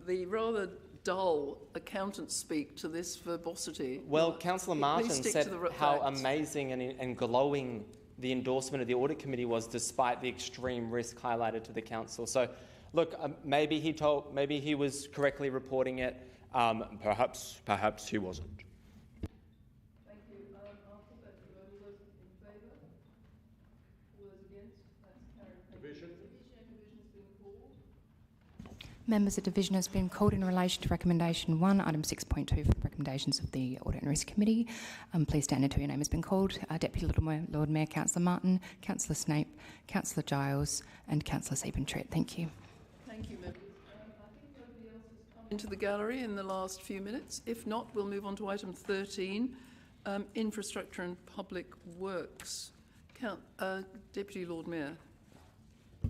the rather dull accountant speak to this verbosity. Well, Councillor Martin said how amazing and glowing the endorsement of the Audit Committee was, despite the extreme risk highlighted to the council. So, look, maybe he was correctly reporting it. Perhaps he wasn't. Thank you. I'll put that to vote. All those in favour? All those against? That's carried. Division has been called. Members, a division has been called in relation to recommendation 1, item 6.2 for the recommendations of the Audit and Risk Committee. Please stand until your name has been called. Deputy Lord Mayor, Councillor Martin, Councillor Snape, Councillor Giles and Councillor Siebentritt. Thank you. Thank you, members. Into the gallery in the last few minutes. If not, we'll move on to item 13, infrastructure and public works. Deputy Lord Mayor.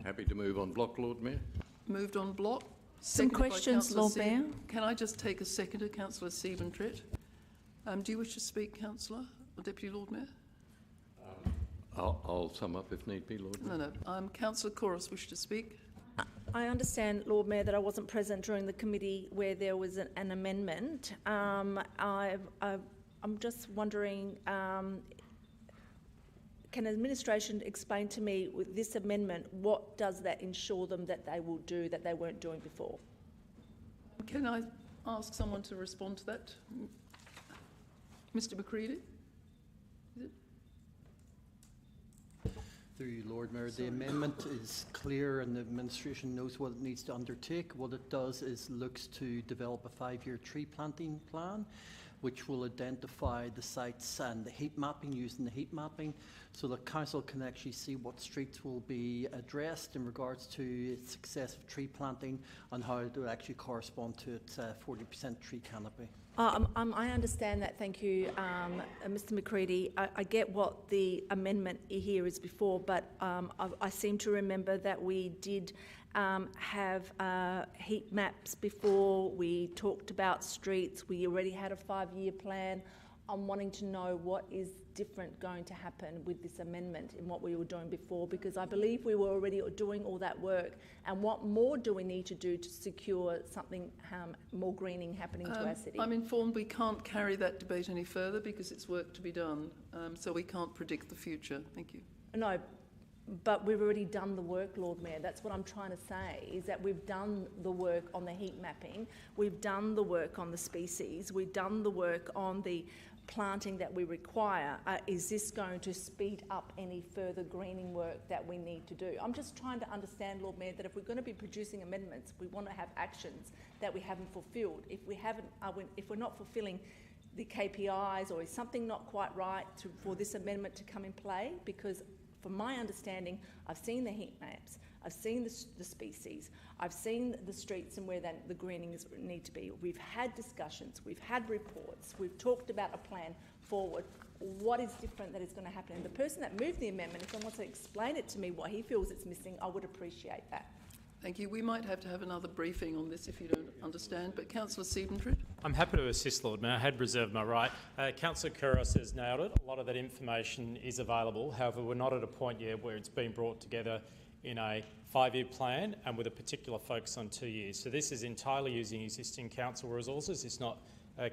Happy to move on block, Lord Mayor. Moved on block. Some questions, Lord Mayor. Can I just take a seconder, Councillor Siebentreut? Do you wish to speak, Councillor or Deputy Lord Mayor? I'll sum up if need be, Lord Mayor. No. Councillor Couros wished to speak. I understand, Lord Mayor, that I wasn't present during the committee where there was an amendment. I'm just wondering, can administration explain to me with this amendment, what does that ensure them that they will do that they weren't doing before? Can I ask someone to respond to that? Mr McCready? Is it? Through you, Lord Mayor, the amendment is clear and the administration knows what it needs to undertake. What it does is looks to develop a 5-year tree planting plan, which will identify the sites and the heat mapping, using the heat mapping, so the council can actually see what streets will be addressed in regards to successive tree planting and how it will actually correspond to its 40% tree canopy. I understand that, thank you, Mr McCready. I get what the amendment here is before, but I seem to remember that we did have heat maps before. We talked about streets. We already had a 5-year plan. I'm wanting to know what is different going to happen with this amendment in what we were doing before, because I believe we were already doing all that work. And what more do we need to do to secure something more greening happening to our city? I'm informed we can't carry that debate any further because it's work to be done, so we can't predict the future. Thank you. No, but we've already done the work, Lord Mayor. That's what I'm trying to say, is that we've done the work on the heat mapping, we've done the work on the species, we've done the work on the planting that we require. Is this going to speed up any further greening work that we need to do? I'm just trying to understand, Lord Mayor, that if we're going to be producing amendments, we want to have actions that we haven't fulfilled. If we're not fulfilling the KPIs, or is something not quite right for this amendment to come in play? Because from my understanding, I've seen the heat maps, I've seen the species, I've seen the streets and where the greenings need to be. We've had discussions, we've had reports, we've talked about a plan forward. What is different that is going to happen? And the person that moved the amendment, if someone wants to explain it to me, what he feels it's missing, I would appreciate that. Thank you. We might have to have another briefing on this if you don't understand. But Councillor Siebentreut. I'm happy to assist, Lord Mayor. I had reserved my right. Councillor Couros has nailed it. A lot of that information is available. However, we're not at a point yet where it's been brought together in a 5-year plan and with a particular focus on 2 years. So this is entirely using existing council resources. It's not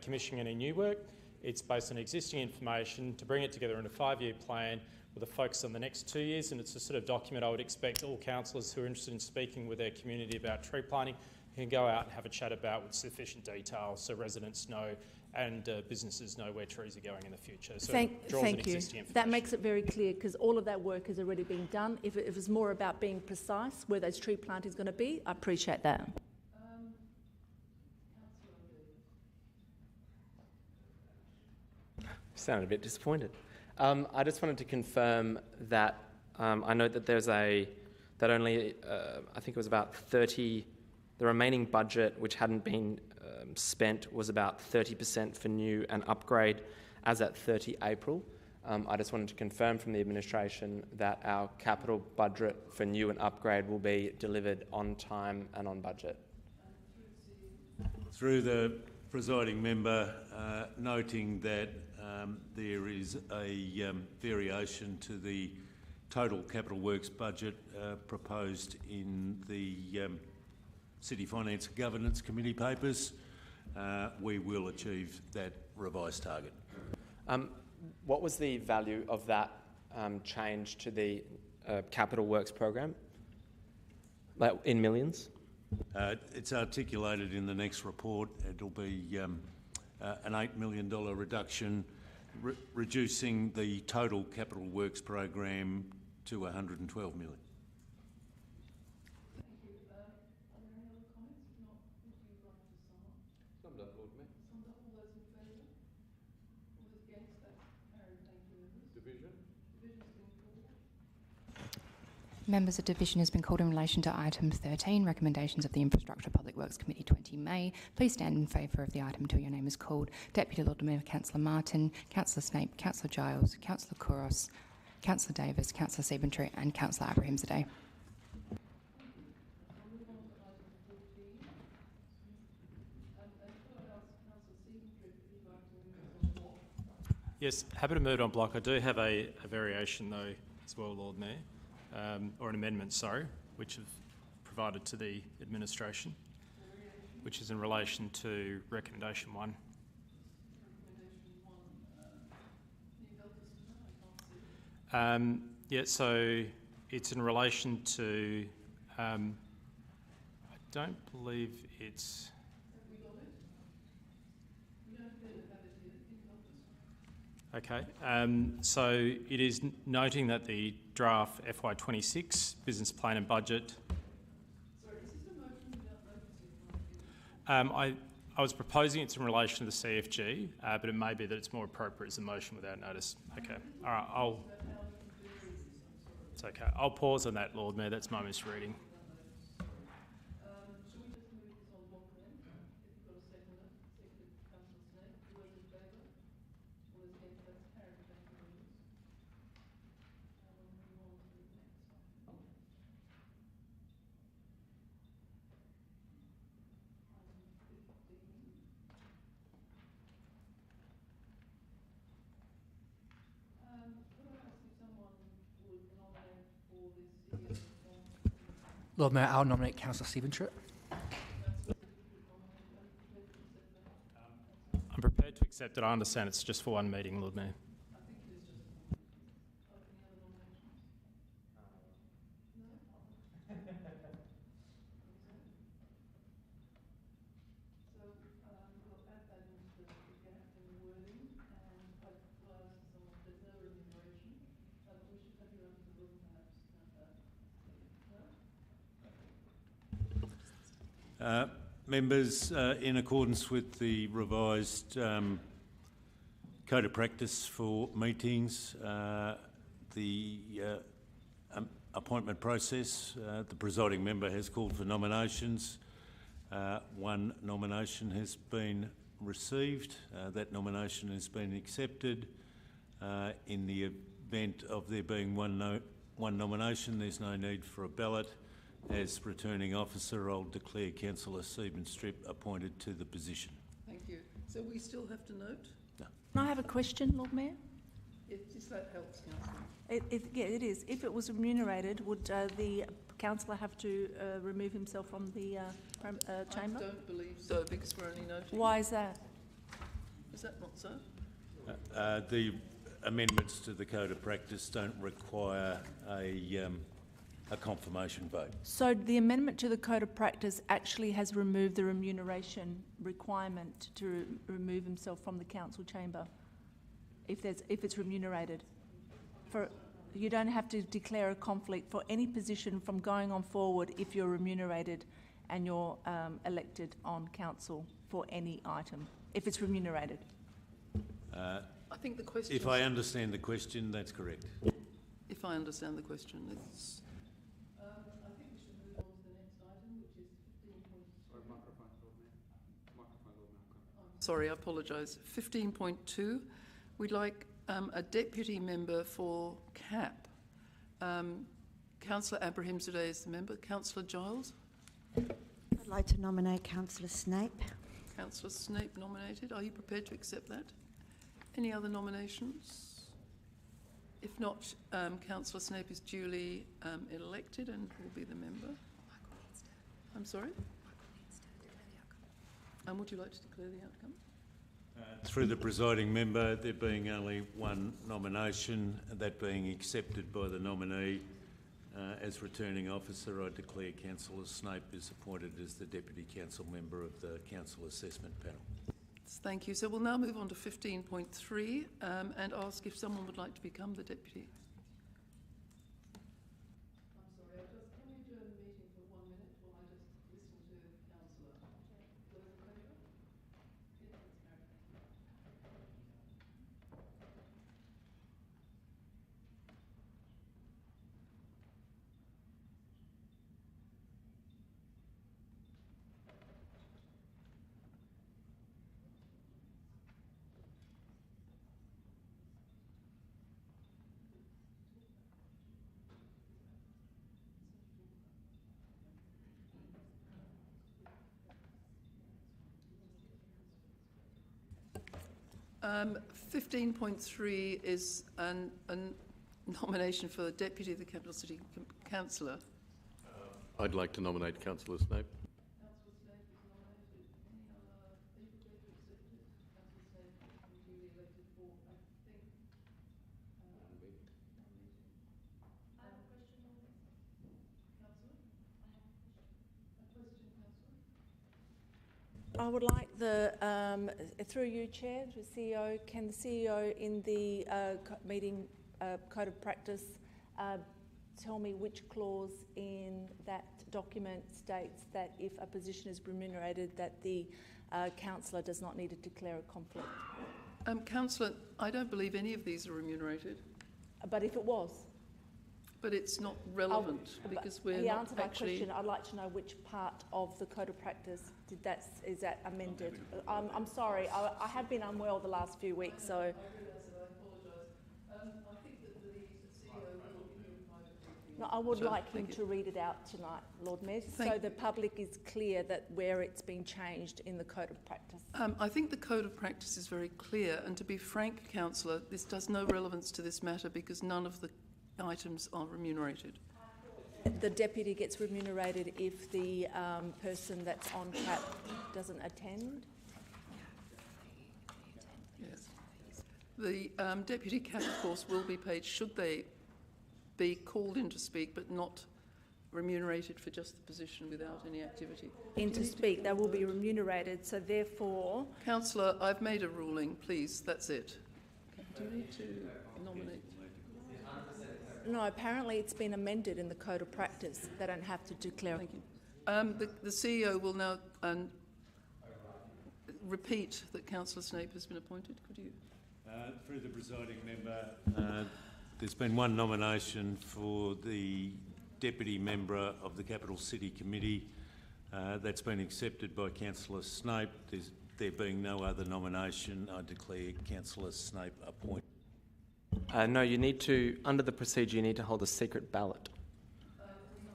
commissioning any new work. It's based on existing information to bring it together in a 5-year plan with a focus on the next 2 years, and it's a sort of document I would expect all councillors who are interested in speaking with their community about tree planting can go out and have a chat about with sufficient detail so residents know and businesses know where trees are going in the future. So thank you. That makes it very clear, because all of that work has already been done. If it was more about being precise where those tree planting is going to be, I appreciate that. Sounded a bit disappointed. I just wanted to confirm that I know that there's that only, I think it was about 30, the remaining budget which hadn't been spent was about 30% for new and upgrade as at 30 April. I just wanted to confirm from the administration that our capital budget for new and upgrade will be delivered on time and on budget. Through the presiding member, noting that there is a variation to the total capital works budget proposed in the City Finance and Governance Committee papers, we will achieve that revised target. What was the value of that change to the capital works program, like in millions? It's articulated in the next report. It'll be an $8 million reduction, reducing the total capital works program to $112 million. Thank you. Are there any other comments? If not, would you like to sum up? Summed up, Lord Mayor. Summed up. All those in favour? All those against? That's carried. Thank you, members. Division. Division's been called. Members, a division has been called in relation to item 13, recommendations of the Infrastructure Public Works Committee 20 May. Please stand in favour of the item until your name is called. Deputy Lord Mayor, Councillor Martin, Councillor Snape, Councillor Giles, Councillor Couros, Councillor Davis, Councillor Siebentreut and Councillor Abrahimzadeh. Yes, happy to move on block. I do have a variation though as well, Lord Mayor, or an amendment, sorry, which I've provided to the administration, which is in relation to recommendation 1. Yeah, so it's in relation to, I don't believe it's... Okay, so it is noting that the draft FY26 business plan and budget... Sorry, is this a motion without notice? I was proposing it's in relation to the CFG, but it may be that it's more appropriate as a motion without notice. Okay, all right, it's okay. I'll pause on that, Lord Mayor. That's my misreading. Shall we just move this on block then? If you've got a seconder, seconded Councillor Snake. All those in favour? All those against? That's carried. Thank you, members. We'll move on to the next one. Item 15. Could I ask if someone would nominate for the CEO from... Lord Mayor, I'll nominate Councillor Stephen Tripp. I'm prepared to accept it. I understand it's just for one meeting, Lord Mayor. I think it is just for one. Any other nominations? No? So we'll add that into the gap in the wording, and I will ask someone, there's no remuneration, we should have you under the room perhaps. No? Members, in accordance with the revised Code of Practice for meetings, the appointment process, the presiding member has called for nominations. One nomination has been received. That nomination has been accepted. In the event of there being one nomination, there's no need for a ballot. As returning officer, I'll declare Councillor Stephen Tripp appointed to the position. Thank you. So we still have to note? No. Can I have a question, Lord Mayor? If that helps, Councillor. Yeah, it is. If it was remunerated, would the councillor have to remove himself from the chamber? I don't believe so, because we're only noting. Why is that? Is that not so? The amendments to the Code of Practice don't require a confirmation vote. So the amendment to the Code of Practice actually has removed the remuneration requirement to remove himself from the council chamber if it's remunerated. You don't have to declare a conflict for any position from going on forward if you're remunerated and you're elected on council for any item, if it's remunerated. I think the question... If I understand the question, that's correct. If I understand the question, it's... I think we should move on to the next item, which is 15.2. Sorry, I apologise. 15.2. We'd like a deputy member for CAP. Councillor Abrahimzadeh is the member. Councillor Giles? I'd like to nominate Councillor Snape. Councillor Snape nominated. Are you prepared to accept that? Any other nominations? If not, Councillor Snape is duly elected and will be the member. I'm sorry? And would you like to declare the outcome? Through the presiding member, there being only one nomination, that being accepted by the nominee, as returning officer, I declare Councillor Snape is appointed as the Deputy Council Member of the Council Assessment Panel. Thank you. So we'll now move on to 15.3 and ask if someone would like to become the deputy. I'm sorry, can we adjourn the meeting for 1 minute while I just listen to Councillor? Those in favour? Yeah, that's carried. 15.3 is a nomination for the Deputy of the Capital City Councillor. I'd like to nominate Councillor Snape. I would like the, through you, Chair, to CEO, can the CEO in the meeting code of practice tell me which clause in that document states that if a position is remunerated, that the councillor does not need to declare a conflict? Councillor, I don't believe any of these are remunerated. But if it was? But it's not relevant because we're not answered actually... my question. I'd like to know which part of the code of practice is that amended. I'm sorry, I have been unwell the last few weeks, so... I think that the CEO will give you a private briefing. No, I would like him to read it out tonight, Lord Mayor, so the public is clear that where it's been changed in the code of practice. I think the code of practice is very clear, and to be frank, Councillor, this does no relevance to this matter because none of the items are remunerated. The deputy gets remunerated if the person that's on CAP doesn't attend? Yes. The deputy CAP, of course, will be paid should they be called in to speak, but not remunerated for just the position without any activity. In to speak, they will be remunerated, so therefore... Councillor, I've made a ruling, please, that's it. Do you need to nominate? No, apparently it's been amended in the code of practice. They don't have to declare. Thank you. The CEO will now repeat that Councillor Snape has been appointed. Could you? Through the presiding member, there's been one nomination for the deputy member of the Capital City Committee. That's been accepted by Councillor Snape. There being no other nomination, I declare Councillor Snape appointed. No, you need to, under the procedure, you need to hold a secret ballot.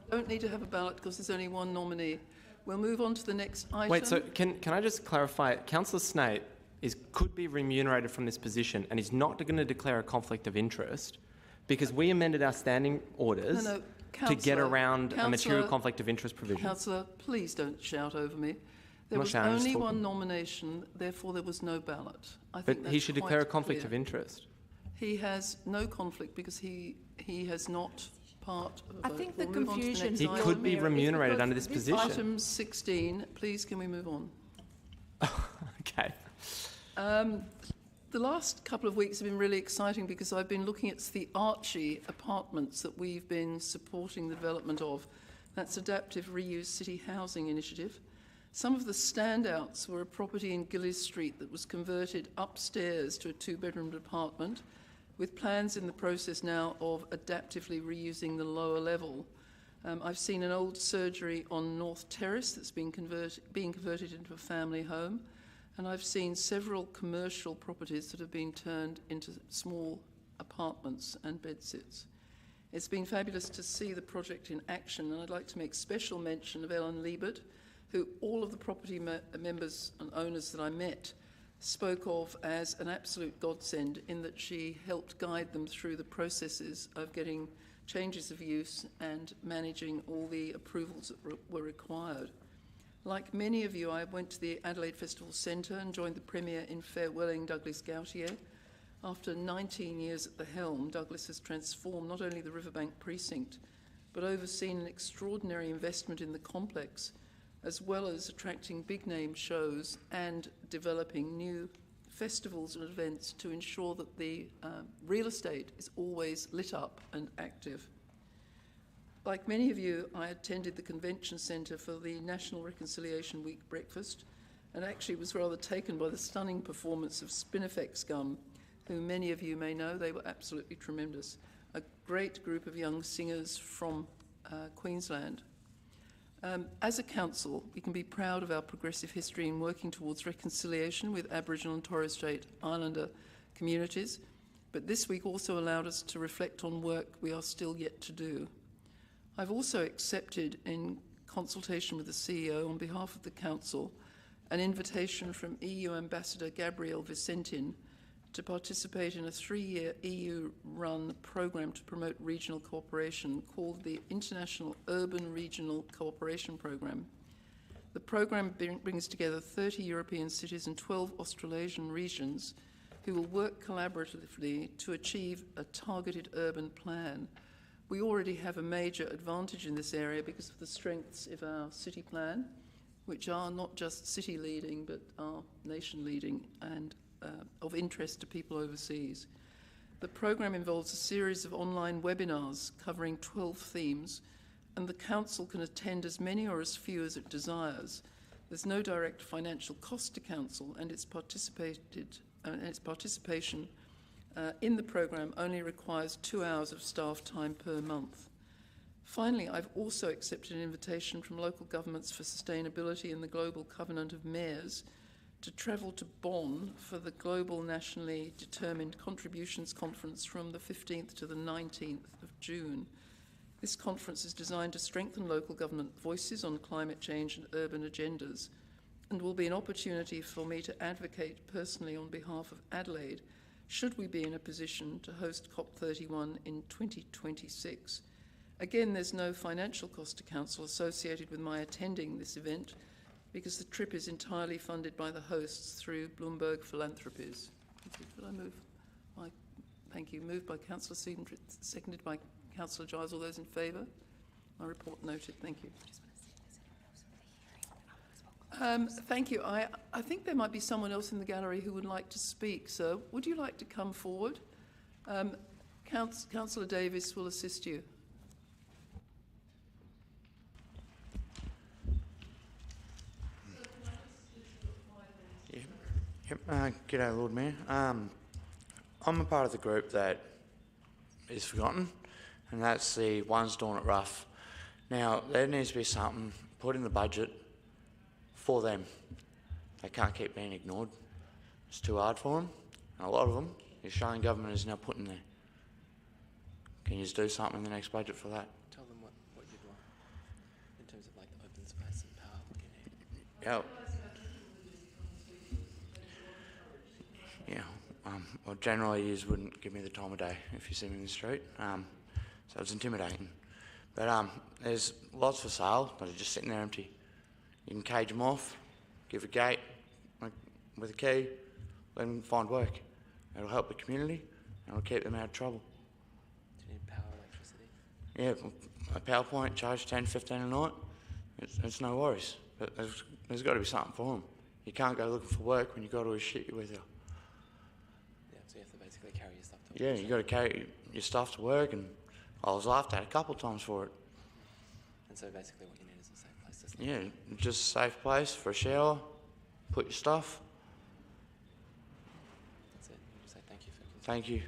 Don't need to have a ballot because there's only one nominee. We'll move on to the next item. Wait, so can I just clarify? Councillor Snape could be remunerated from this position and is not going to declare a conflict of interest because we amended our standing orders to get around a material conflict of interest provision. Councillor, please don't shout over me. There was only one nomination, therefore there was no ballot. But he should declare a conflict of interest. He has no conflict because he has not part of a vote. I think the confusion... He could be remunerated under this position. Item 16, please can we move on? Okay. The last couple of weeks have been really exciting because I've been looking at the Archie apartments that we've been supporting the development of. That's Adaptive Reuse City Housing Initiative. Some of the standouts were a property in Gillies Street that was converted upstairs to a two-bedroom apartment, with plans in the process now of adaptively reusing the lower level. I've seen an old surgery on North Terrace that's being converted into a family home, and I've seen several commercial properties that have been turned into small apartments and bedsits. It's been fabulous to see the project in action, and I'd like to make special mention of Ellen Liebert, who all of the property members and owners that I met spoke of as an absolute godsend in that she helped guide them through the processes of getting changes of use and managing all the approvals that were required. Like many of you, I went to the Adelaide Festival Centre and joined the Premier in farewelling Douglas Gautier. After 19 years at the helm, Douglas has transformed not only the Riverbank precinct, but overseen an extraordinary investment in the complex, as well as attracting big-name shows and developing new festivals and events to ensure that the real estate is always lit up and active. Like many of you, I attended the Convention Centre for the National Reconciliation Week breakfast and actually was rather taken by the stunning performance of Spinifex Gum, who many of you may know. They were absolutely tremendous. A great group of young singers from Queensland. As a council, we can be proud of our progressive history in working towards reconciliation with Aboriginal and Torres Strait Islander communities, but this week also allowed us to reflect on work we are still yet to do. I've also accepted, in consultation with the CEO on behalf of the council, an invitation from EU Ambassador Gabriel Vicentin to participate in a 3-year EU-run programme to promote regional cooperation called the International Urban Regional Cooperation Programme. The programme brings together 30 European cities and 12 Australasian regions who will work collaboratively to achieve a targeted urban plan. We already have a major advantage in this area because of the strengths of our city plan, which are not just city leading but are nation leading and of interest to people overseas. The programme involves a series of online webinars covering 12 themes, and the Council can attend as many or as few as it desires. There's no direct financial cost to Council, and its participation in the programme only requires 2 hours of staff time per month. Finally, I've also accepted an invitation from local governments for sustainability in the Global Covenant of Mayors to travel to Bonn for the Global Nationally Determined Contributions Conference from the 15th to the 19th of June. This conference is designed to strengthen local government voices on climate change and urban agendas, and will be an opportunity for me to advocate personally on behalf of Adelaide, should we be in a position to host COP31 in 2026. Again, there's no financial cost to Council associated with my attending this event, because the trip is entirely funded by the hosts through Bloomberg Philanthropies. Should I move? Thank you. Moved by Councillor Seaton, seconded by Councillor Giles. All those in favour? My report noted. Thank you. Thank you. I think there might be someone else in the gallery who would like to speak. So would you like to come forward? Councillor Davis will assist you. G'day, Lord Mayor. I'm a part of the group that is forgotten, and that's the ones doing it rough. Now, there needs to be something put in the budget for them. They can't keep being ignored. It's too hard for them, and a lot of them the Australian government is now putting there. Can you just do something in the next budget for that? Tell them what you'd want in terms of like the open space and power. Well, generally you wouldn't give me the time of day if you see me in the street, so it's intimidating. But there's lots for sale that are just sitting there empty. You can cage them off, give a gate with a key, let them find work. It'll help the community and it'll keep them out of trouble. Do you need power, electricity? Yeah, a PowerPoint charge 10, 15 a night, it's no worries. But there's got to be something for them. You can't go looking for work when you've got all your shit with you. So you have to basically carry your stuff to work. Yeah, you've got to carry your stuff to work, and I was laughed at a couple of times for it. And so basically what you need is a safe place to sleep. Yeah, just a safe place for a shower, put your stuff. That's it. You just say thank you for Thank you.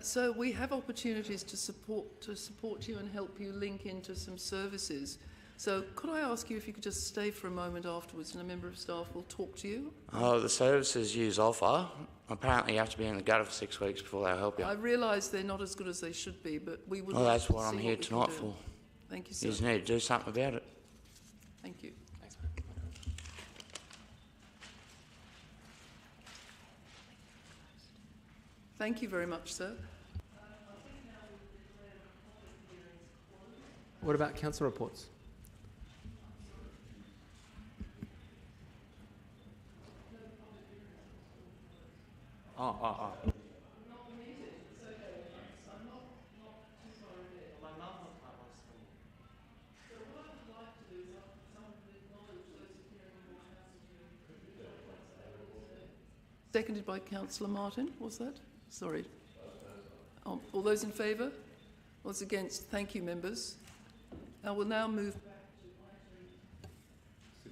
So we have opportunities to support you and help you link into some services. So could I ask you if you could just stay for a moment afterwards and a member of staff will talk to you? The services you offer, apparently you have to be in the gutter for 6 weeks before they'll help you. I realise they're not as good as they should be, but we would. Well, like that's to what see I'm here we can tonight do. for. Thank you, sir. You just need to do something about it. Thank you. Thanks, mate. Thank you very much, sir. What about council reports? Oh. Seconded by Councillor Martin, was that? Sorry. All those in favour? Those against? Thank you, members. I will now move back to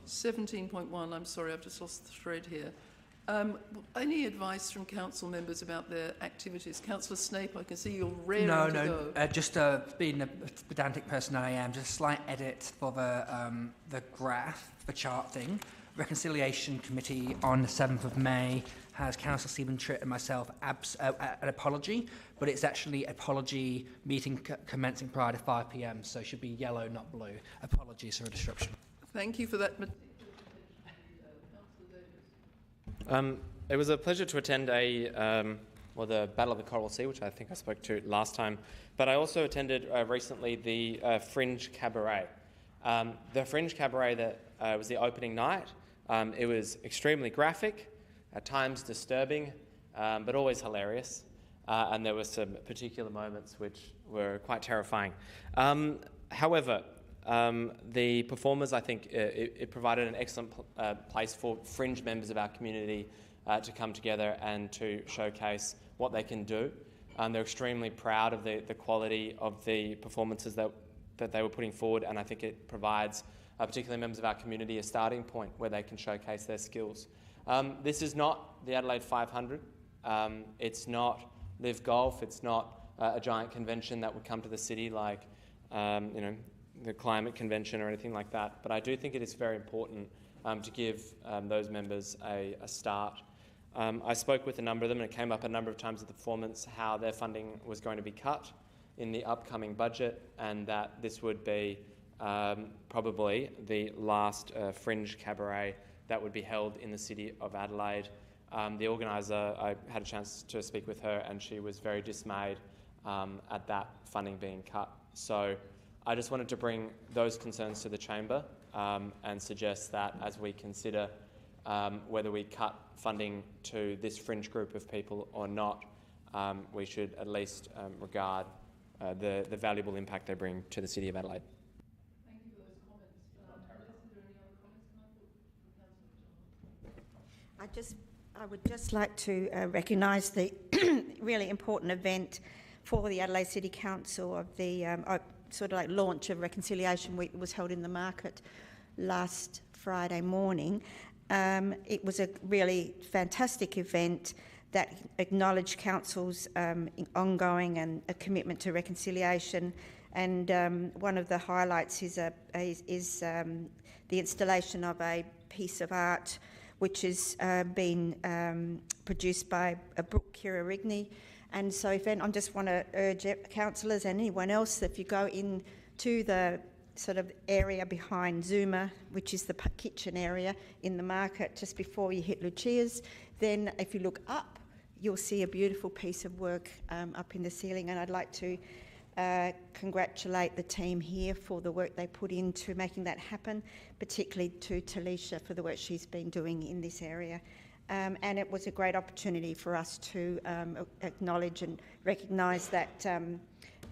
17.1. I'm sorry, I've just lost the thread here. Any advice from council members about their activities? Councillor Snape, I can see you're raring to go. No, just being the pedantic person I am, just a slight edit for the graph, the chart thing. Reconciliation Committee on the 7th of May has Councillor Stephen Tritt and myself an apology, but it's actually apology meeting commencing prior to 5 p.m, so it should be yellow, not blue. Apologies for a disruption. Thank you for that. It was a pleasure to attend the Battle of the Coral Sea, which I think I spoke to last time. But I also attended recently the Fringe Cabaret. The Fringe Cabaret that was the opening night. It was extremely graphic, at times disturbing, but always hilarious. And there were some particular moments which were quite terrifying. However, the performers, I think, it provided an excellent place for fringe members of our community to come together and to showcase what they can do. They're extremely proud of the quality of the performances that they were putting forward, and I think it provides, particularly members of our community, a starting point where they can showcase their skills. This is not the Adelaide 500. It's not Live Golf. It's not a giant convention that would come to the city like, the climate convention or anything like that. But I do think it is very important to give those members a start. I spoke with a number of them, and it came up a number of times at the performance how their funding was going to be cut in the upcoming budget, and that this would be probably the last Fringe Cabaret that would be held in the city of Adelaide. The organiser, I had a chance to speak with her, and she was very dismayed at that funding being cut. So I just wanted to bring those concerns to the chamber and suggest that as we consider whether we cut funding to this fringe group of people or not, we should at least regard the valuable impact they bring to the City of Adelaide. Thank you for those comments. Unless there are any other comments, can I put the Councillor I would just like to recognise the really important event for the Adelaide City Council of the sort of like launch of Reconciliation Week that was held in the market last Friday morning. It was a really fantastic event that acknowledged Council's ongoing and a commitment to reconciliation. And one of the highlights is the installation of a piece of art which has been produced by Brooke Kira-Rigney. And so I just want to urge councillors and anyone else that if you go into the sort of area behind Zuma, which is the kitchen area in the market just before you hit Lucia's, then if you look up, you'll see a beautiful piece of work up in the ceiling. And I'd like to congratulate the team here for the work they put into making that happen, particularly to Talisha for the work she's been doing in this area. And it was a great opportunity for us to acknowledge and recognise that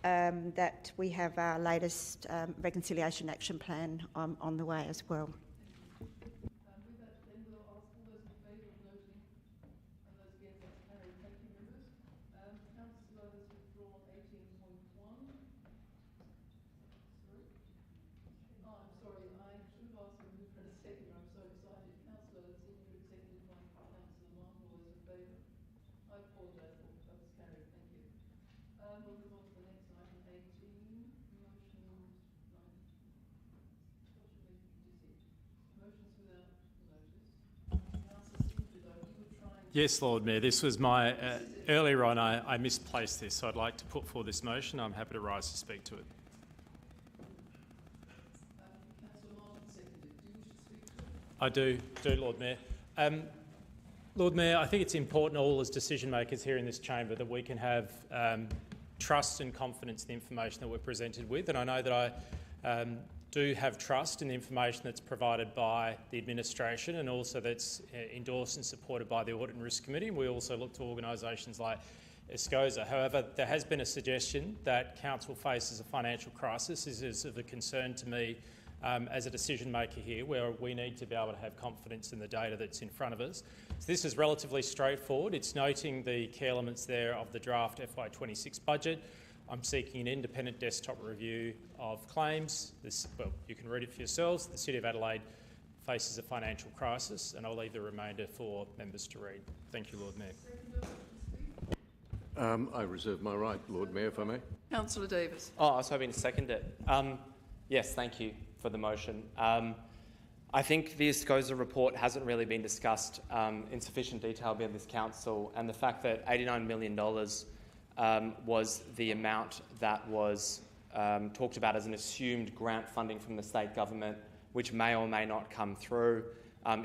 that we have our latest reconciliation action plan on the way as well. With that, then we'll ask all those in favour of noting and those against, that's carried. Thank you, members. Councillor has withdrawn 18.1. Sorry? Oh, I'm sorry. I should have asked him who for a second. I'm so excited. Councillor Senior, seconded by Councillor Martin. All those in favour? I apologise. That was carried. Thank you. We'll move on to the next item, 18. Motions. No. Motions without notice. Councillor Senior, though, you were trying. Yes, Lord Mayor. This was my earlier on. I misplaced this, so I'd like to put forward this motion. I'm happy to rise to speak to it. Councillor Martin seconded. Do you wish to speak to it? I do, Lord Mayor. Lord Mayor, I think it's important, all as decision makers here in this chamber, that we can have trust and confidence in the information that we're presented with. And I know that I do have trust in the information that's provided by the administration and also that's endorsed and supported by the Audit and Risk Committee. And we also look to organisations like ESCOSA. However, there has been a suggestion that Council faces a financial crisis. This is of a concern to me as a decision maker here, where we need to be able to have confidence in the data that's in front of us. So this is relatively straightforward. It's noting the key elements there of the draft FY26 budget. I'm seeking an independent desktop review of claims. Well, you can read it for yourselves. The City of Adelaide faces a financial crisis, and I'll leave the remainder for members to read. Thank you, Lord Mayor. I reserve my right, Lord Mayor, if I may. Councillor Davis. Oh, I was hoping to second it. Yes, thank you for the motion. I think the ESCOSA report hasn't really been discussed in sufficient detail by this council, and the fact that $89 million was the amount that was talked about as an assumed grant funding from the state government, which may or may not come through,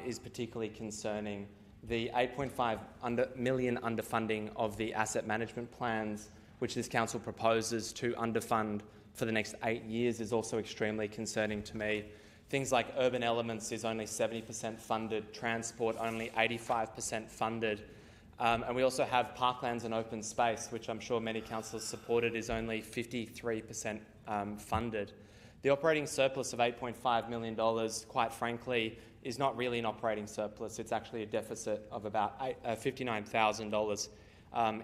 is particularly concerning, the $8.5 million underfunding of the asset management plans, which this council proposes to underfund for the next 8 years, is also extremely concerning to me. Things like urban elements is only 70% funded, transport only 85% funded, and we also have parklands and open space, which I'm sure many councillors supported, is only 53% funded. The operating surplus of $8.5 million, quite frankly, is not really an operating surplus. It's actually a deficit of about $59,000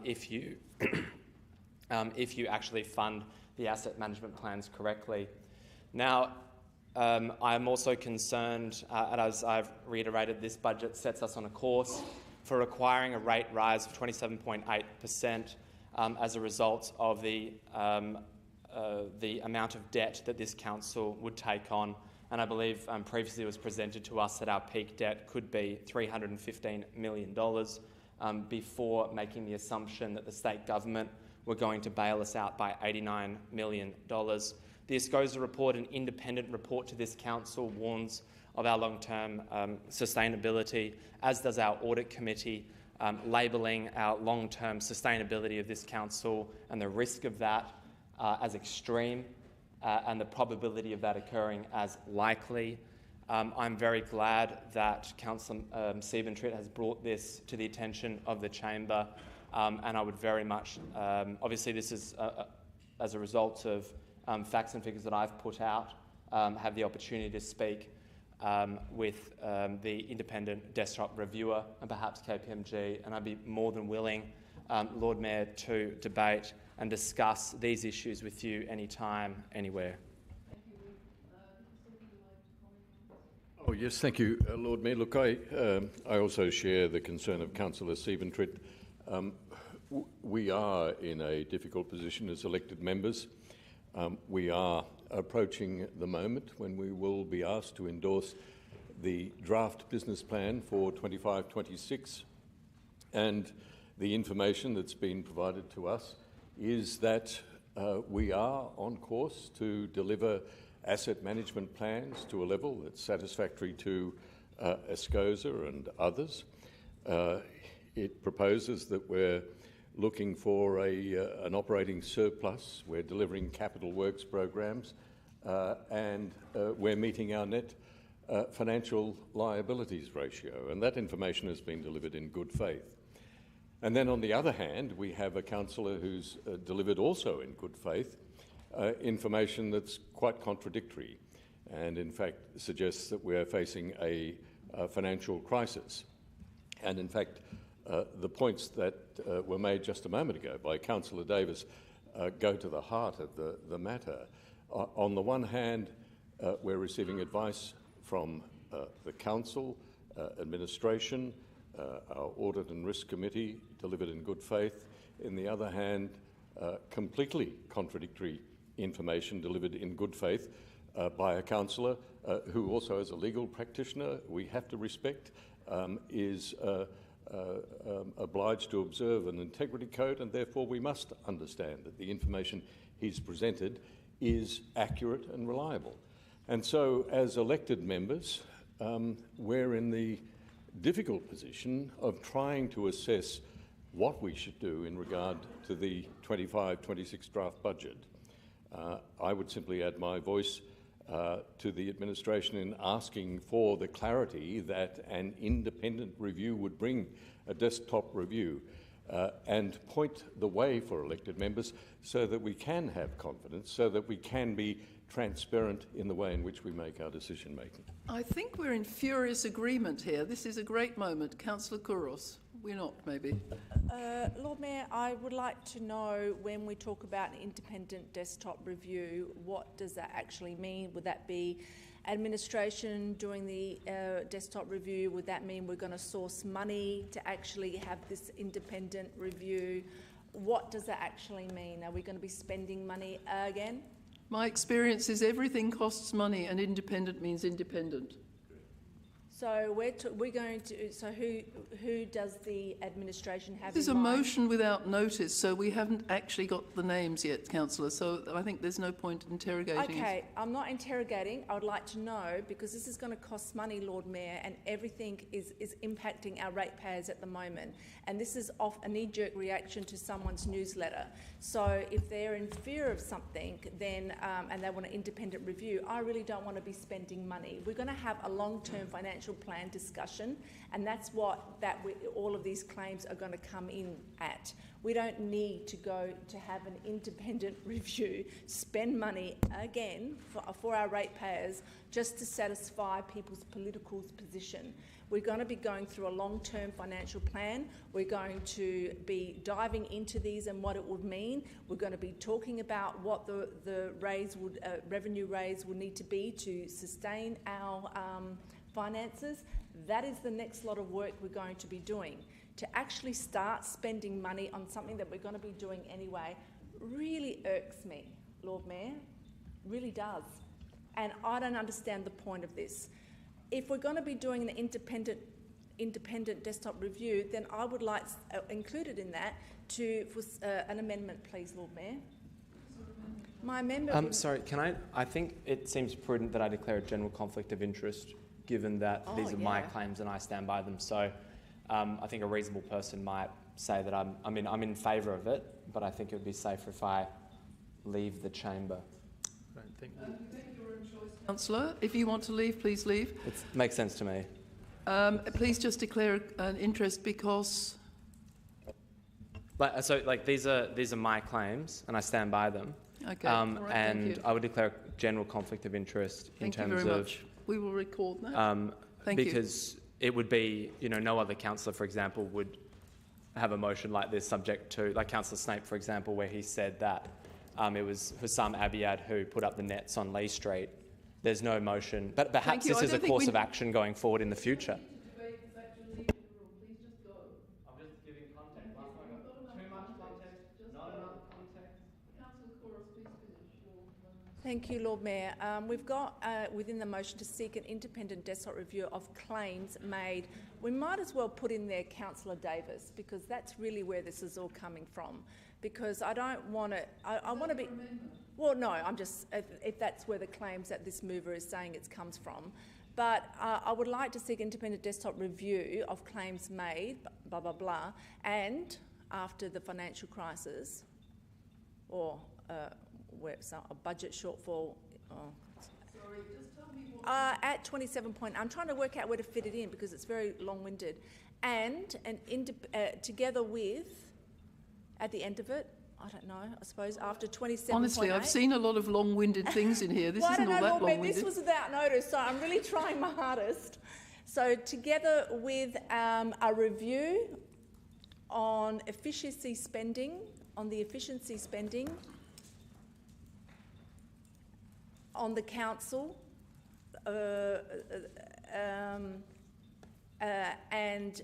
if you if you actually fund the asset management plans correctly. Now, I'm also concerned, as I've reiterated, this budget sets us on a course for requiring a rate rise of 27.8% as a result of the amount of debt that this council would take on. And I believe previously it was presented to us that our peak debt could be $315 million before making the assumption that the state government were going to bail us out by $89 million. The Escosa report, an independent report to this council, warns of our long-term sustainability, as does our audit committee, labelling our long-term sustainability of this council and the risk of that as extreme and the probability of that occurring as likely. I'm very glad that Councillor Stephen-Tritt has brought this to the attention of the chamber, and I would very much, obviously this is as a result of facts and figures that I've put out, have the opportunity to speak with the independent desktop reviewer and perhaps KPMG, and I'd be more than willing, Lord Mayor, to debate and discuss these issues with you anytime, anywhere. Oh yes, thank you, Lord Mayor. Look, I also share the concern of Councillor Stephen-Tritt. We are in a difficult position as elected members. We are approaching the moment when we will be asked to endorse the draft business plan for 25-26, and the information that's been provided to us is that we are on course to deliver asset management plans to a level that's satisfactory to Escosa and others. It proposes that we're looking for an operating surplus, we're delivering capital works programs, and we're meeting our net financial liabilities ratio, and that information has been delivered in good faith. And then on the other hand, we have a councillor who's delivered also in good faith information that's quite contradictory and in fact suggests that we're facing a financial crisis. And in fact, the points that were made just a moment ago by Councillor Davis go to the heart of the matter. On the one hand, we're receiving advice from the Council, administration, our Audit and Risk Committee, delivered in good faith. In the other hand, completely contradictory information delivered in good faith by a councillor who also, as a legal practitioner, we have to respect, is obliged to observe an integrity code, and therefore we must understand that the information he's presented is accurate and reliable. And so, as elected members, we're in the difficult position of trying to assess what we should do in regard to the 25-26 draft budget. I would simply add my voice to the administration in asking for the clarity that an independent review would bring, a desktop review, and point the way for elected members so that we can have confidence, so that we can be transparent in the way in which we make our decision making. I think we're in furious agreement here. This is a great moment. Councillor Kouros. We're not, maybe. Lord Mayor, I would like to know, when we talk about an independent desktop review, what does that actually mean? Would that be administration doing the desktop review? Would that mean we're going to source money to actually have this independent review? What does that actually mean? Are we going to be spending money again? My experience is everything costs money and independent means independent. So we're going to. So who does the administration have? There's in a mind? motion without notice, so we haven't actually got the names yet, Councillor. So I think there's no point interrogating it. Okay, I'm not interrogating. I would like to know, because this is going to cost money, Lord Mayor, and everything is impacting our ratepayers at the moment. And this is off a knee-jerk reaction to someone's newsletter. So if they're in fear of something, then and they want an independent review, I really don't want to be spending money. We're going to have a long-term financial plan discussion, and that's what all of these claims are going to come in at. We don't need to go to have an independent review, spend money again for our ratepayers just to satisfy people's political position. We're going to be going through a long-term financial plan. We're going to be diving into these and what it would mean. We're going to be talking about what the revenue raise would need to be to sustain our finances. That is the next lot of work we're going to be doing. To actually start spending money on something that we're going to be doing anyway really irks me, Lord Mayor, really does. And I don't understand the point of this. If we're going to be doing an independent desktop review, then I would like included in that for an amendment, please, Lord Mayor. My amendment. Sorry, I think it seems prudent that I declare a general conflict of interest, given that these are my claims and I stand by them. So I think a reasonable person might say that I'm in favour of it, but I think it would be safer if I leave the chamber. I don't think. Councillor, if you want to leave, please leave. It makes sense to me. Please just declare an interest because. These are my claims and I stand by them. Okay. All right, and I would declare a general conflict of interest in terms of. Thank you very much. We will record that. Thank you. Because it would be, no other councillor, for example, would have a motion like this subject to, like Councillor Snape, for example, where he said that it was Hussam Abiyad who put up the nets on Lee Street. There's no motion, but perhaps this is a course of action going forward in the future. Thank you, Lord Mayor. We've got within the motion to seek an independent desktop review of claims made. We might as well put in there Councillor Davis, because that's really where this is all coming from. Because I don't want to. I want to be. Well, no, I'm just if that's where the claims that this mover is saying it comes from. But I would like to seek independent desktop review of claims made, blah blah blah, and after the financial crisis, or where a budget shortfall. Sorry, just tell me what. At 27 point, I'm trying to work out where to fit it in because it's very long-winded, and together with, at the end of it, I don't know. I suppose after 27. Honestly, I've seen a lot of long-winded things in here. This isn't all that long-winded. This was without notice, so I'm really trying my hardest. So together with a review on efficiency spending, on the council, and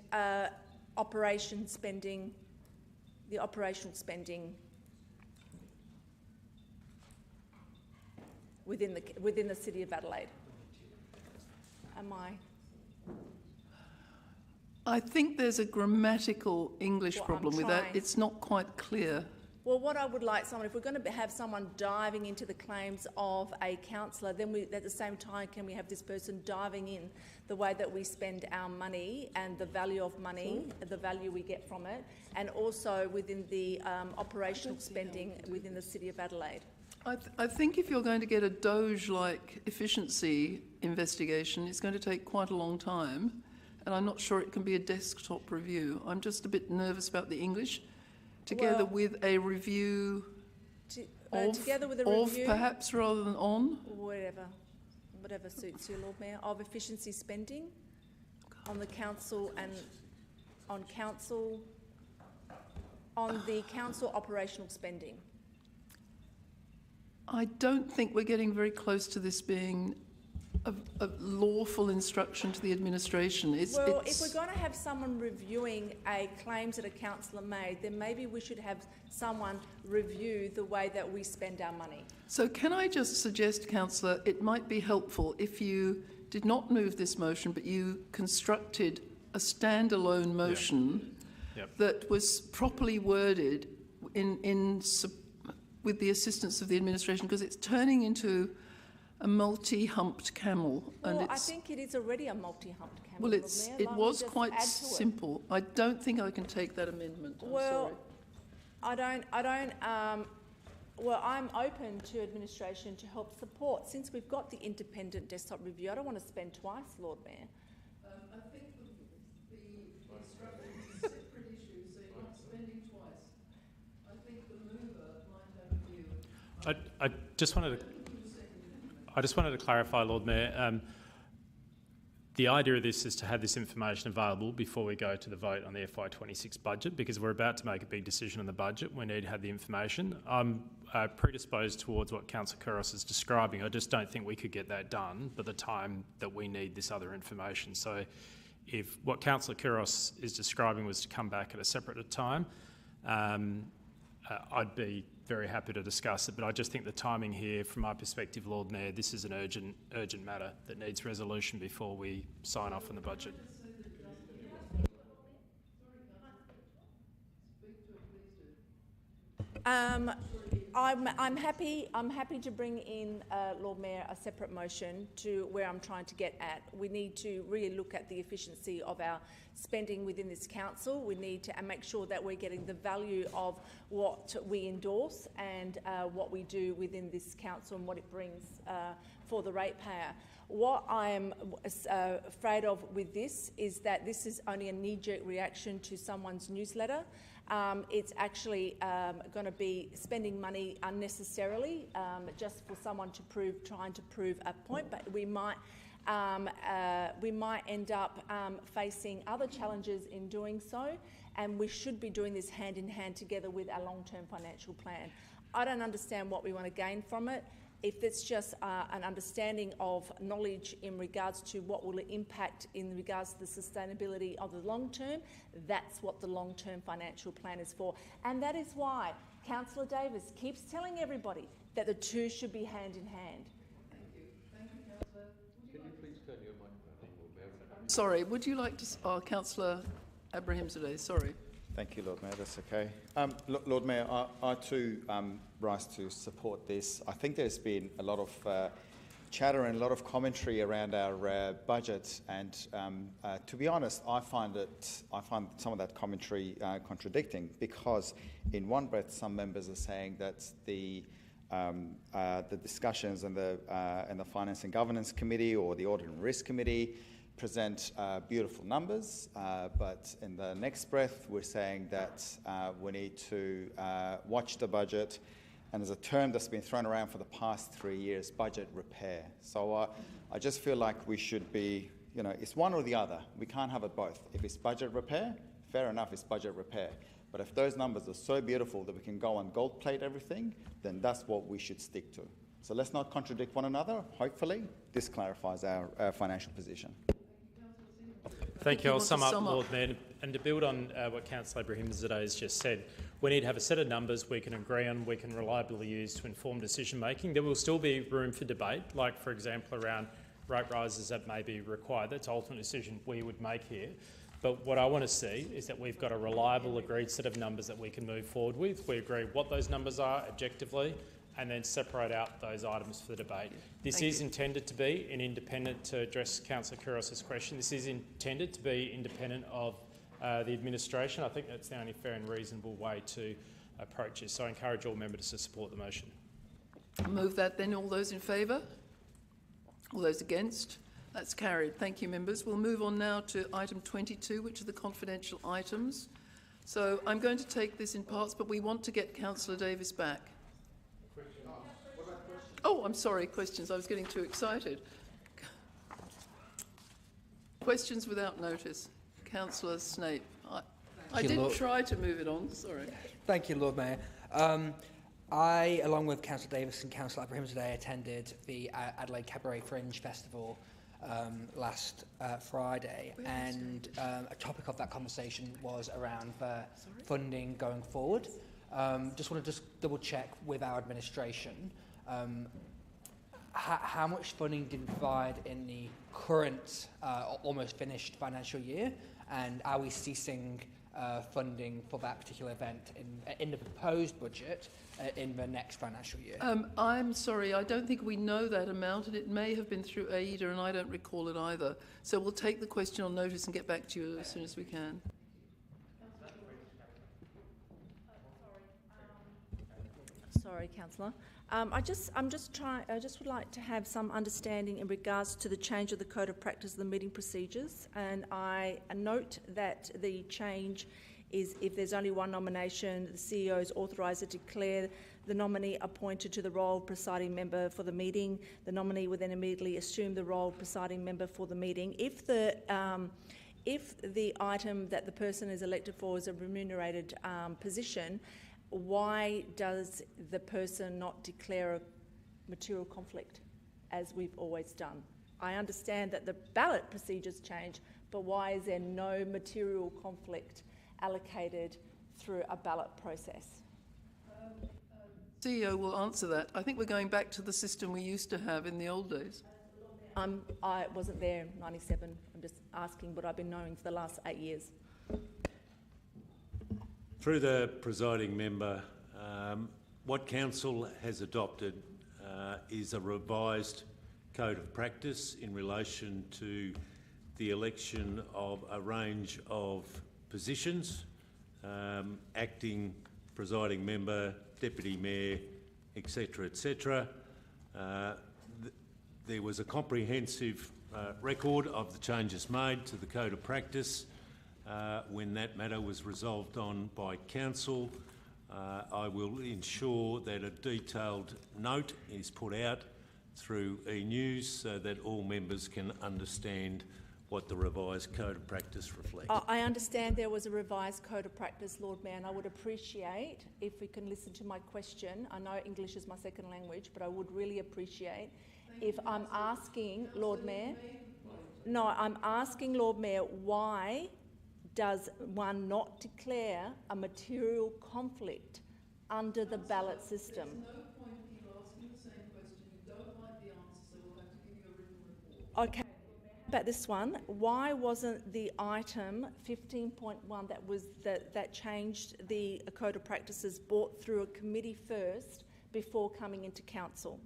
operation spending, the operational spending within the City of Adelaide. I think there's a grammatical English problem with that. It's not quite clear. Well, what I would like if we're going to have someone diving into the claims of a councillor, then at the same time, can we have this person diving in the way that we spend our money and the value of money, the value we get from it, and also within the operational spending within the City of Adelaide? I think if you're going to get a Doge-like efficiency investigation, it's going to take quite a long time, and I'm not sure it can be a desktop review. I'm just a bit nervous about the English. Together with a review of perhaps rather than on? Whatever suits you, Lord Mayor, of efficiency spending on the council and on the council operational spending. I don't think we're getting very close to this being a lawful instruction to the administration. If we're going to have someone reviewing claims that a councillor made, then maybe we should have someone review the way that we spend our money. So can I just suggest, councillor, it might be helpful if you did not move this motion, but you constructed a standalone motion that was properly worded with the assistance of the administration, because it's turning into a multi-humped camel. Well, I think it is already a multi-humped camel. Well, it was quite simple. I don't think I can take that amendment. Well, well, I'm open to administration to help support. Since we've got the independent desktop review, I don't want to spend twice, Lord Mayor. I think the instruction is a separate issue, so you're not spending twice. I think the mover might have a view. I just wanted to clarify, Lord Mayor. The idea of this is to have this information available before we go to the vote on the FY26 budget, because we're about to make a big decision on the budget. We need to have the information. I'm predisposed towards what Councillor Couros is describing. I just don't think we could get that done by the time that we need this other information. So if what Councillor Couros is describing was to come back at a separate time, I'd be very happy to discuss it, but I just think the timing here, from my perspective, Lord Mayor, this is an urgent matter that needs resolution before we sign off on the budget. I'm happy to bring in, Lord Mayor, a separate motion to where I'm trying to get at. We need to really look at the efficiency of our spending within this council. We need to make sure that we're getting the value of what we endorse and what we do within this council and what it brings for the ratepayer. What I am afraid of with this is that this is only a knee-jerk reaction to someone's newsletter. It's actually going to be spending money unnecessarily just for someone to trying to prove a point, but we might end up facing other challenges in doing so, and we should be doing this hand in hand together with our long-term financial plan. I don't understand what we want to gain from it. If it's just an understanding of knowledge in regards to what will it impact in regards to the sustainability of the long term, that's what the long-term financial plan is for. And that is why Councillor Davis keeps telling everybody that the two should be hand in hand. Thank you. Thank you, Councillor. Can you please turn your microphone on? Sorry, would you like to... Councillor Abrahimzadeh, sorry. Thank you, Lord Mayor. That's okay. Lord Mayor, I too rise to support this. I think there's been a lot of chatter and a lot of commentary around our budget, and to be honest, I find some of that commentary contradicting, because in one breath, some members are saying that the discussions in the Finance and Governance Committee or the Audit and Risk Committee present beautiful numbers, but in the next breath we're saying that we need to watch the budget, and there's a term that's been thrown around for the past 3 years, budget repair. So I just feel like we should be, it's one or the other. We can't have it both. If it's budget repair, fair enough, it's budget repair. But if those numbers are so beautiful that we can go and gold plate everything, then that's what we should stick to. So let's not contradict one another. Hopefully this clarifies our financial position. Thank you. I'll sum up, Lord Mayor, and to build on what Councillor Abrahimzadeh has just said, we need to have a set of numbers we can agree on, we can reliably use to inform decision making. There will still be room for debate, like for example around rate rises that may be required. That's an ultimate decision we would make here. But what I want to see is that we've got a reliable, agreed set of numbers that we can move forward with. We agree what those numbers are objectively, and then separate out those items for the debate. This is intended to be an independent, to address Councillor Couros' question, this is intended to be independent of the administration. I think that's the only fair and reasonable way to approach this. So I encourage all members to support the motion. I'll move that then. All those in favour? All those against? That's carried. Thank you, members. We'll move on now to item 22, which are the confidential items. So I'm going to take this in parts, but we want to get Councillor Davis back. Oh, I'm sorry, questions. I was getting too excited. Questions without notice. Councillor Snape. I did try to move it on, sorry. Thank you, Lord Mayor. I, along with Councillor Davis and Councillor Abrahimzadeh, attended the Adelaide Cabaret Fringe Festival last Friday, and a topic of that conversation was around funding going forward. Just want to double check with our administration how much funding did we provide in the current almost finished financial year, and are we ceasing funding for that particular event in the proposed budget in the next financial year? I'm sorry, I don't think we know that amount, and it may have been through AIDA, and I don't recall it either. So we'll take the question on notice and get back to you as soon as we can. Sorry, Councillor. I just would like to have some understanding in regards to the change of the Code of Practice of the meeting procedures, and I note that the change is if there's only one nomination, the CEO is authorised to declare the nominee appointed to the role of presiding member for the meeting. The nominee will then immediately assume the role of presiding member for the meeting. If the item that the person is elected for is a remunerated position, why does the person not declare a material conflict, as we've always done? I understand that the ballot procedures change, but why is there no material conflict allocated through a ballot process? CEO will answer that. I think we're going back to the system we used to have in the old days. I wasn't there in 97. I'm just asking what I've been knowing for the last 8 years. Through the presiding member, what Council has adopted is a revised Code of Practice in relation to the election of a range of positions, acting presiding member, deputy mayor, etc., etc. There was a comprehensive record of the changes made to the Code of Practice. When that matter was resolved on by Council, I will ensure that a detailed note is put out through e-news so that all members can understand what the revised Code of Practice reflects. I understand there was a revised Code of Practice, Lord Mayor, and I would appreciate if we can listen to my question. I know English is my second language, but I would really appreciate if I'm asking, Lord Mayor... No, I'm asking, Lord Mayor, why does one not declare a material conflict under the ballot system? There's no point in you asking the same question. You don't like the answer, so we'll have to give you a written report. Okay. About this one, why wasn't the item 15.1 that changed the Code of Practices brought through a committee first before coming into Council?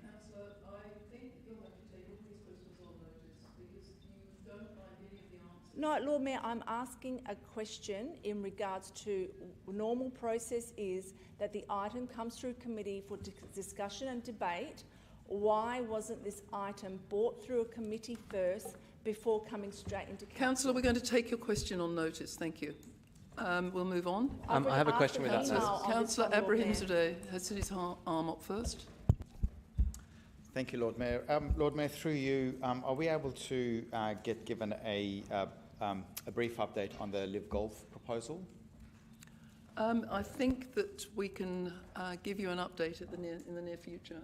Councillor, I think you'll have to take all these questions on notice because you don't like any of the answers. No, Lord Mayor, I'm asking a question in regards to normal process is that the item comes through committee for discussion and debate. Why wasn't this item brought through a committee first before coming straight into Council? Councillor, we're going to take your question on notice. Thank you. We'll move on. I have a question with that. Councillor Abrahimzadeh has his arm up first. Thank you, Lord Mayor. Lord Mayor, through you, are we able to get given a brief update on the Live Golf proposal? I think that we can give you an update in the near future.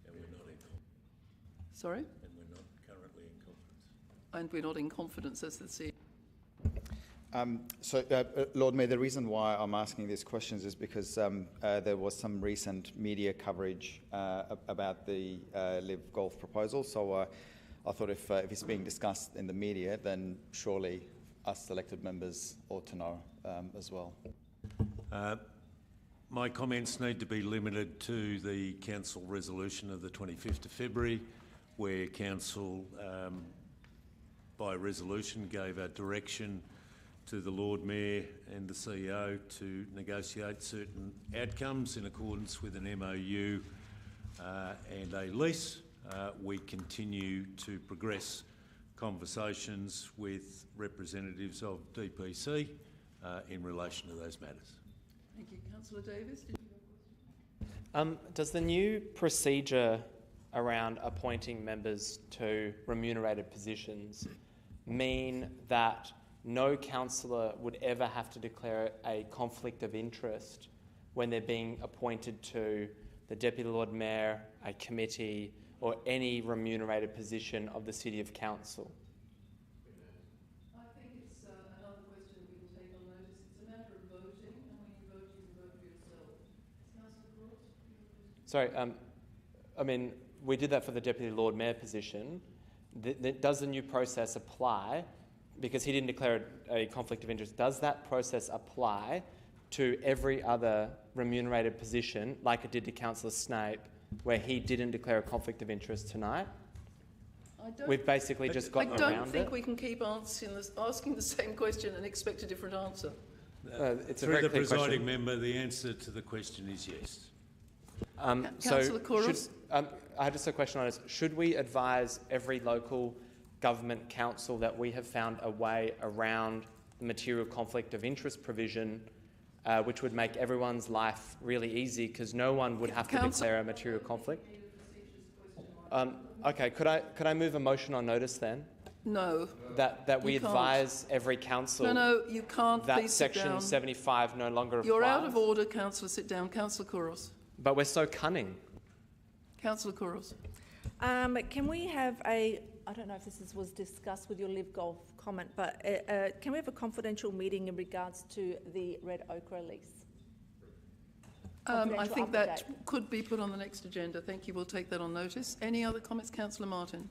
And we're not in confidence. Sorry? And we're not currently in confidence. And we're not in confidence as the CEO. Lord Mayor, the reason why I'm asking these questions is because there was some recent media coverage about the Live Golf proposal. So I thought if it's being discussed in the media, then surely us elected members ought to know as well. My comments need to be limited to the Council resolution of the 25th of February, where Council, by resolution, gave a direction to the Lord Mayor and the CEO to negotiate certain outcomes in accordance with an MOU and a lease. We continue to progress conversations with representatives of DPC in relation to those matters. Thank you. Councillor Davis, did you have a question? Does the new procedure around appointing members to remunerated positions mean that no councillor would ever have to declare a conflict of interest when they're being appointed to the Deputy Lord Mayor, a committee, or any remunerated position of the City of Council? I think it's another question we will take on notice. It's a matter of voting, and when you vote, you can vote for yourself. Councillor Cross? Sorry, I mean, we did that for the Deputy Lord Mayor position. does the new process apply? Because he didn't declare a conflict of interest. Does that process apply to every other remunerated position, like it did to Councillor Snape, where he didn't declare a conflict of interest tonight? We've basically just gotten around it. I don't think we can keep asking the same question and expect a different answer. It's a very clear question. Through the presiding member, the answer to the question is yes. Councillor Couros? I have just a question on this. Should we advise every local government council that we have found a way around the material conflict of interest provision, which would make everyone's life really easy because no one would have to declare a material conflict? Okay, could I move a motion on notice then? No. That we advise every council. No, you can't. That Please sit Section down. 75 no longer applies. You're out of order, Councillor. Sit down. Councillor Couros. But we're so cunning. Councillor Couros. Can we have I don't know if this was discussed with your Live Golf comment, but can we have a confidential meeting in regards to the Red Ochre lease? I think that could be put on the next agenda. Thank you. We'll take that on notice. Any other comments, Councillor Martin?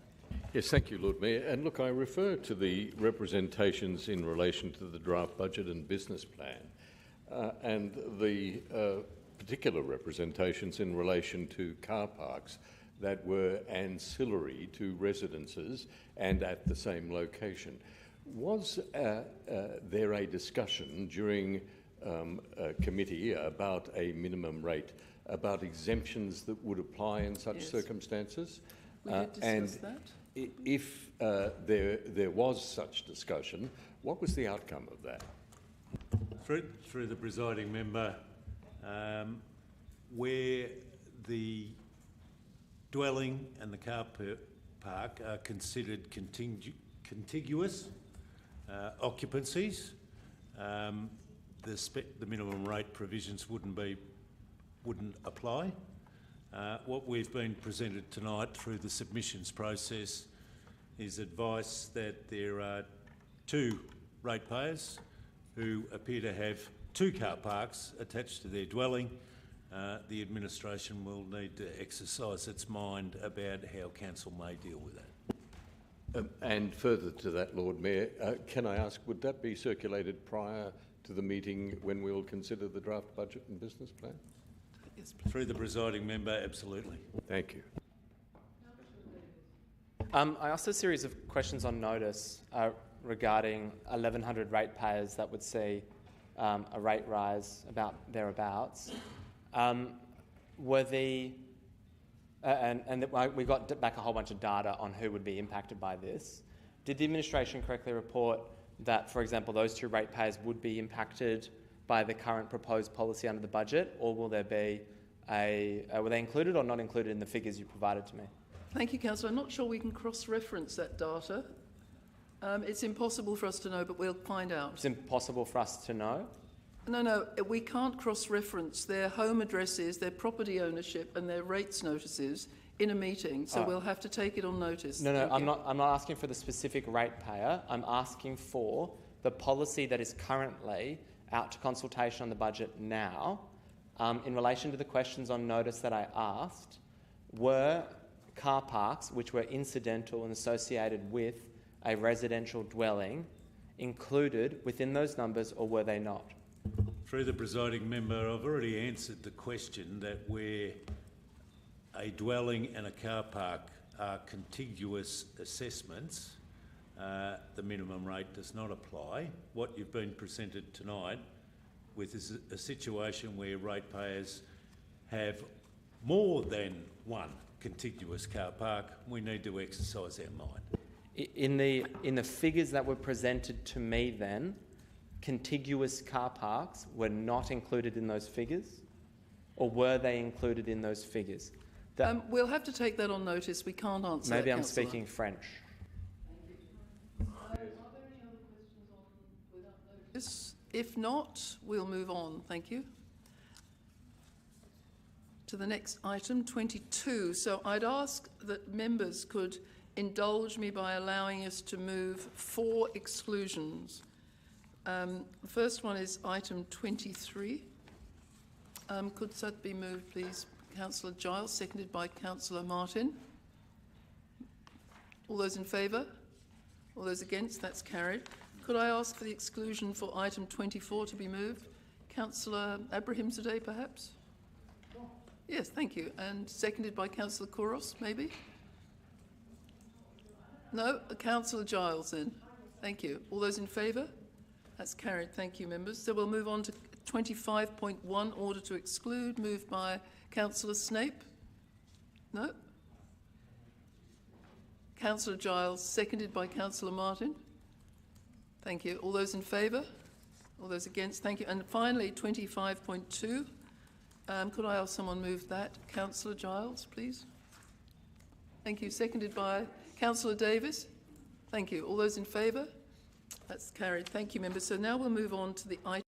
Yes, thank you, Lord Mayor. And look, I refer to the representations in relation to the draft budget and business plan and the particular representations in relation to car parks that were ancillary to residences and at the same location. Was there a discussion during a committee about a minimum rate, about exemptions that would apply in such circumstances? We did discuss that. If there was such discussion, what was the outcome of that? Through the presiding member, where the dwelling and the car park are considered contiguous occupancies, the minimum rate provisions wouldn't apply. What we've been presented tonight through the submissions process is advice that there are two ratepayers who appear to have two car parks attached to their dwelling. The administration will need to exercise its mind about how council may deal with that. And further to that, Lord Mayor, can I ask, would that be circulated prior to the meeting when we will consider the draft budget and business plan? Yes, please. Through the presiding member, absolutely. Thank you. I asked a series of questions on notice regarding 1,100 ratepayers that would see a rate rise about thereabouts. We got back a whole bunch of data on who would be impacted by this. Did the administration correctly report that, for example, those two ratepayers would be impacted by the current proposed policy under the budget, or will there be were they included or not included in the figures you provided to me? Thank you, Councillor. I'm not sure we can cross-reference that data. It's impossible for us to know, but we'll find out. It's impossible for us to know? No, we can't cross-reference their home addresses, their property ownership and their rates notices in a meeting, so we'll have to take it on notice. No, I'm not asking for the specific ratepayer. I'm asking for the policy that is currently out to consultation on the budget now. In relation to the questions on notice that I asked, were car parks which were incidental and associated with a residential dwelling included within those numbers, or were they not? Through the presiding member, I've already answered the question that where a dwelling and a car park are contiguous assessments, the minimum rate does not apply. What you've been presented tonight with is a situation where ratepayers have more than one contiguous car park. We need to exercise our mind. In the figures that were presented to me then, contiguous car parks were not included in those figures, or were they included in those figures? We'll have to take that on notice. We can't answer Maybe that, I'm Councillor. speaking French. Are there any other questions on without notice? If not, we'll move on. Thank you. To the next item, 22. So I'd ask that members could indulge me by allowing us to move 4 exclusions. The first one is item 23. Could that be moved, please? Councillor Giles, seconded by Councillor Martin. All those in favour? All those against? That's carried. Could I ask for the exclusion for item 24 to be moved? Councillor Abraham today, perhaps? Yes, thank you. And seconded by Councillor Kouros, maybe? No? Councillor Giles, then. Thank you. All those in favour? That's carried. Thank you, members. So we'll move on to 25.1, order to exclude, moved by Councillor Snape. No? Councillor Giles, seconded by Councillor Martin. Thank you. All those in favour? All those against? Thank you. And finally, 25.2. Could I ask someone move that? Councillor Giles, please. Thank you. Seconded by Councillor Davis. Thank you. All those in favour? That's carried. Thank you, members. So now we'll move on to the item.